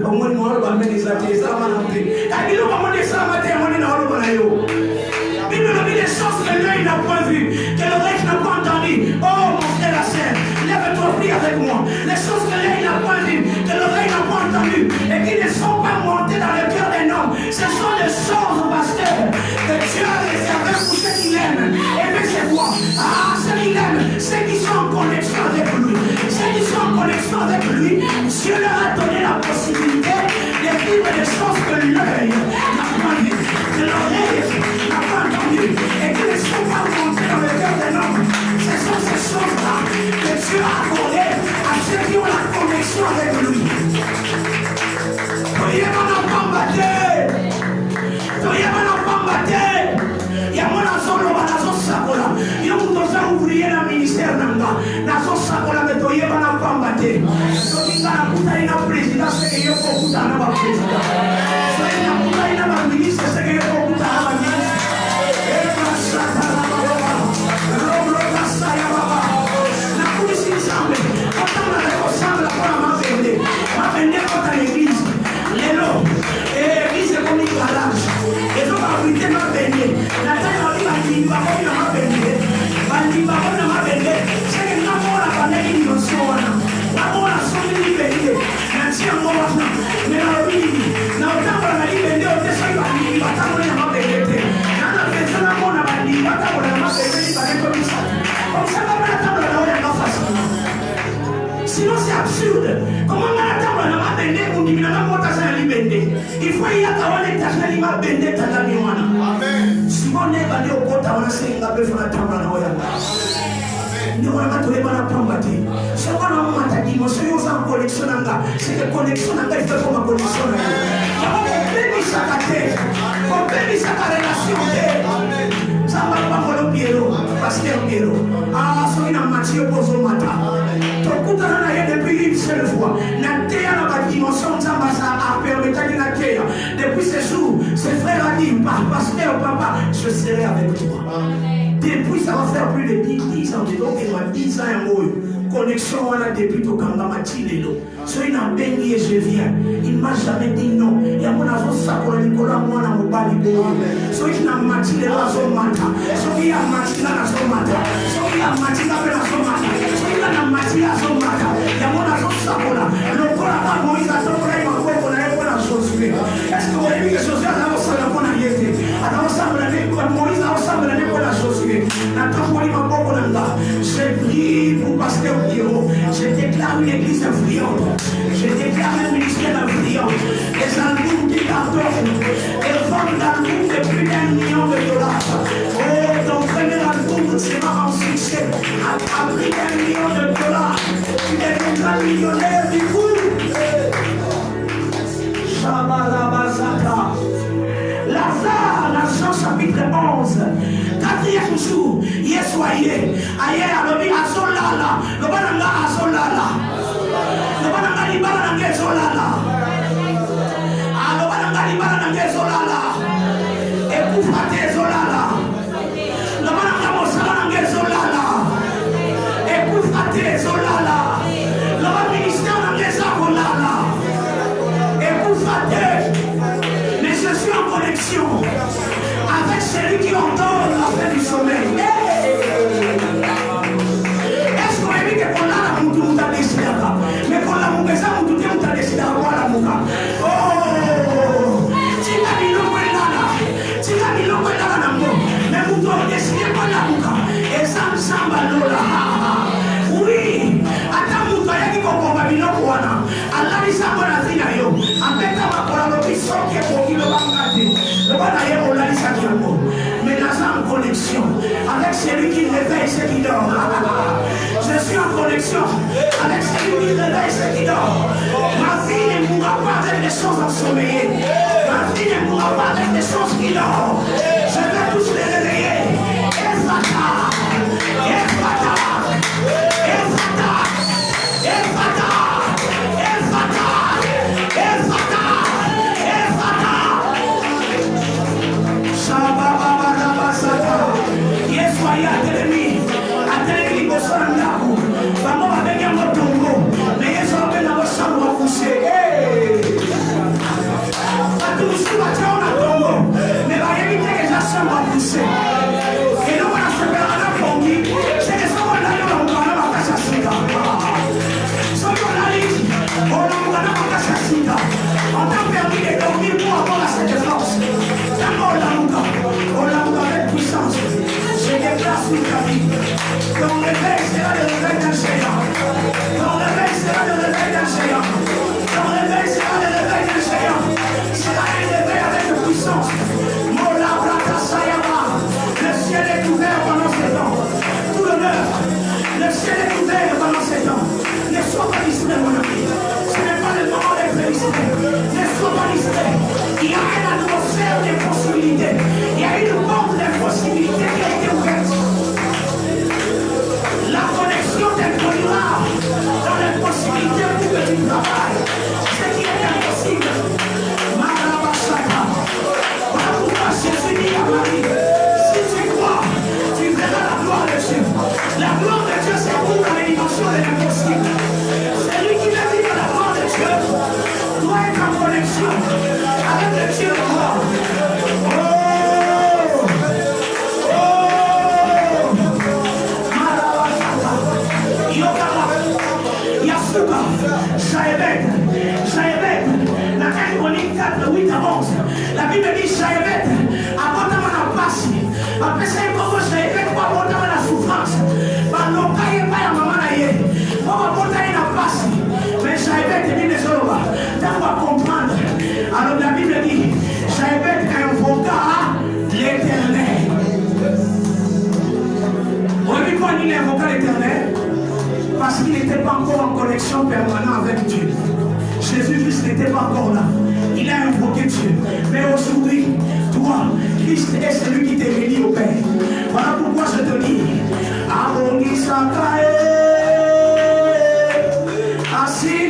Au moins, nous allons amener des athées. Ça va l'enlever. Il nous va amener ça matin, on est dans le banayo. Il nous a mis des choses que l'œil n'a pas vues, que l'oreille n'a pas entendues. Oh, mon frère, la sœur, lève-toi, prie avec moi. Les choses que l'œil n'a pas vues, que l'oreille n'a pas entendues, et qui ne sont pas montées dans le cœur d'un homme. Ce sont des choses, pasteur, que Dieu a réservées pour ceux qui l'aiment. Et mais c'est quoi? Ah, ceux qui l'aiment, ceux qui sont en connexion avec lui. Ceux qui sont en connexion avec lui, Dieu leur a donné la possibilité de vivre des choses que l'œil n'a pas vues, que l'oreille n'a pas entendues, et qui ne sont pas montées dans le cœur d'un homme. Ce sont ces choses-là que Dieu a accordées à ceux qui ont la connexion avec lui. Soyez mon enfant battu. Soyez mon enfant battu. Il y a mon enfant sakola. Il y a mon enfant ouvrier dans le ministère nanga. Nazo sakola mais soyez mon enfant battu. Soyez mon enfant président, c'est que il y a beaucoup d'années président. Soyez mon enfant ministre, c'est que il y a beaucoup d'années ministre. Et la chata la baba, l'oblo la saya baba. La police ensemble. Quand on a ensemble pour ma vende contre l'église. Lélo, et l'église est comme une garage. Et donc, on va abriter ma vende. La taille on dit, va dire, ma vende. Va dire, ma vende. C'est que nous avons la pandémie de dimension. Nous avons la somme de liberté. Merci à moi. Mais la vie, nous bende tangami wana. Amen. Simone bande okota wana senga befu na tamba na oya. Ni wana matole bana pamba te. C'est quoi non mata dimension yo sans connexion nanga. C'est que connexion nanga il fait comme connexion nanga. Ya ko bebi sakate. Ko bebi sakare relation te. Samba ba ko piero, pasteur piero. Ah so ina matio bozo mata. To kutana na yeye depuis une seule fois. Na te ya na dimension samba ça a permis na ke. Depuis ce jour, ce frère a dit pasteur papa, je serai avec toi. Depuis ça va faire plus de 10 ans, donc il m'a 10 ans en haut. Connexion on a depuis tout quand ma tilelo. So il a béni et je viens. Il m'a jamais dit non. Il y a mon azo sakora Nicolas moi na mobali bo. So il a matile la zo mata. So il a matile la zo mata. So il a matile la zo mata. So il a matile la zo mata. Il y a mon azo sakora. Le kora ba Moïse a zo kora ma ko na yo na Josué. Est-ce que vous avez vu que Josué a la zo na kona yete? A la zo na ne ko Moïse a zo na ne ko na Josué. Na tokoli ma ko na nga. Je prie pour pasteur Pierrot. Je déclare une église influente. Je déclare un ministère influent. Les albums qui cartonnent. Les ventes d'albums de plus d'1 million de dollars. Oh, ton premier album sera en succès. À prix d'1 million de dollars. Tu deviendras millionnaire du coup. Shabalabazaka. Lazare, dans Jean chapitre 11, 4e jour, Yesoye, aye alobi azolala, lobananga azolala, lobananga libala nange zolala, lobananga libala nange zolala, ekufate zolala, lobananga mosala nange zolala, ekufate zolala, loban ministère nange zakolala, ekufate. Je suis en connexion avec celui qui entend la fin du sommeil. Est-ce qu'on a dit que qu'on a la moutou t'a décidé là? Mais qu'on a moutou ça moutou t'a décidé à voir la mouka. Oh, tu as mis l'eau là, tu as mis l'eau là na mo. Mais moutou a décidé pas la mouka. Et ça me semble là. Oui, attends moutou y'a qui comprend pas biloko wana. Allah dit ça pour la vie na yo. Apeta ma pour la mission qui est pour qui le mais dans en connexion avec celui qui réveille ceux qui dort. Je suis en connexion avec celui qui réveille ceux qui dort. Ma vie ne mourra pas avec des choses ensommeillées. Ma vie ne mourra pas avec des choses qui dorment. Je vais tous les réveiller. Efata, Efata, Efata, Efata, Efata, Efata, Efata. Yesoye atelemi liboso na ndako bango babengi yango tongo me yesu ape na bosango bakuse bato mosusu batia na tongo me bayebi te eza sango bakuse eloko na sepelaka na pongi seke soko olali olamuka na makasi ya sika soki olali olamuka na makasi ya sika on t'a permis de dormir pour avoir cette force tango olamuka avec puissance. Je déclare sur ta vie. Ton réveil sera le réveil d'un géant. Ton réveil sera le réveil d'un géant. Ton réveil sera le réveil d'un géant. Sera un réveil avec puissance. Mola Brata Sayama. Le ciel est ouvert pendant ces temps. Tout l'honneur. Le ciel est ouvert pendant ces temps. Ne sois pas distrait, mon ami. Ce n'est pas le moment d'être distrait. Ne sois pas distrait. Il y a une atmosphère de possibilités. Il y a une porte de possibilités qui a été ouverte. La connexion t'introduira dans les possibilités pour que tu travailles. Ce qui est impossible. Marabasaka. Voilà pourquoi Jésus dit à Marie, si tu crois, tu verras la gloire de Dieu. La gloire de Dieu, c'est pour la dimension de l'impossible. Celui qui veut vivre la gloire de Dieu doit être en connexion avec le Dieu de gloire. Jaébet, dans 1 Chronique 4, 8 à 11, la Bible dit Jaébet, abondamment la passe. Après ça, il faut que Jaébet soit abondamment la souffrance. Par l'ocaille, pas la maman naïe. Pour abondamment la passe. Mais Jaébet dit les autres, tu vas comprendre. Alors la Bible dit Jaébet, quand parce qu'il n'était pas encore en connexion permanente avec Dieu. Jésus-Christ n'était pas encore là. Il a invoqué Dieu. Mais aujourd'hui, toi, Christ est celui qui t'est béni au Père. Voilà pourquoi je te dis, Abongi Sakae, Asi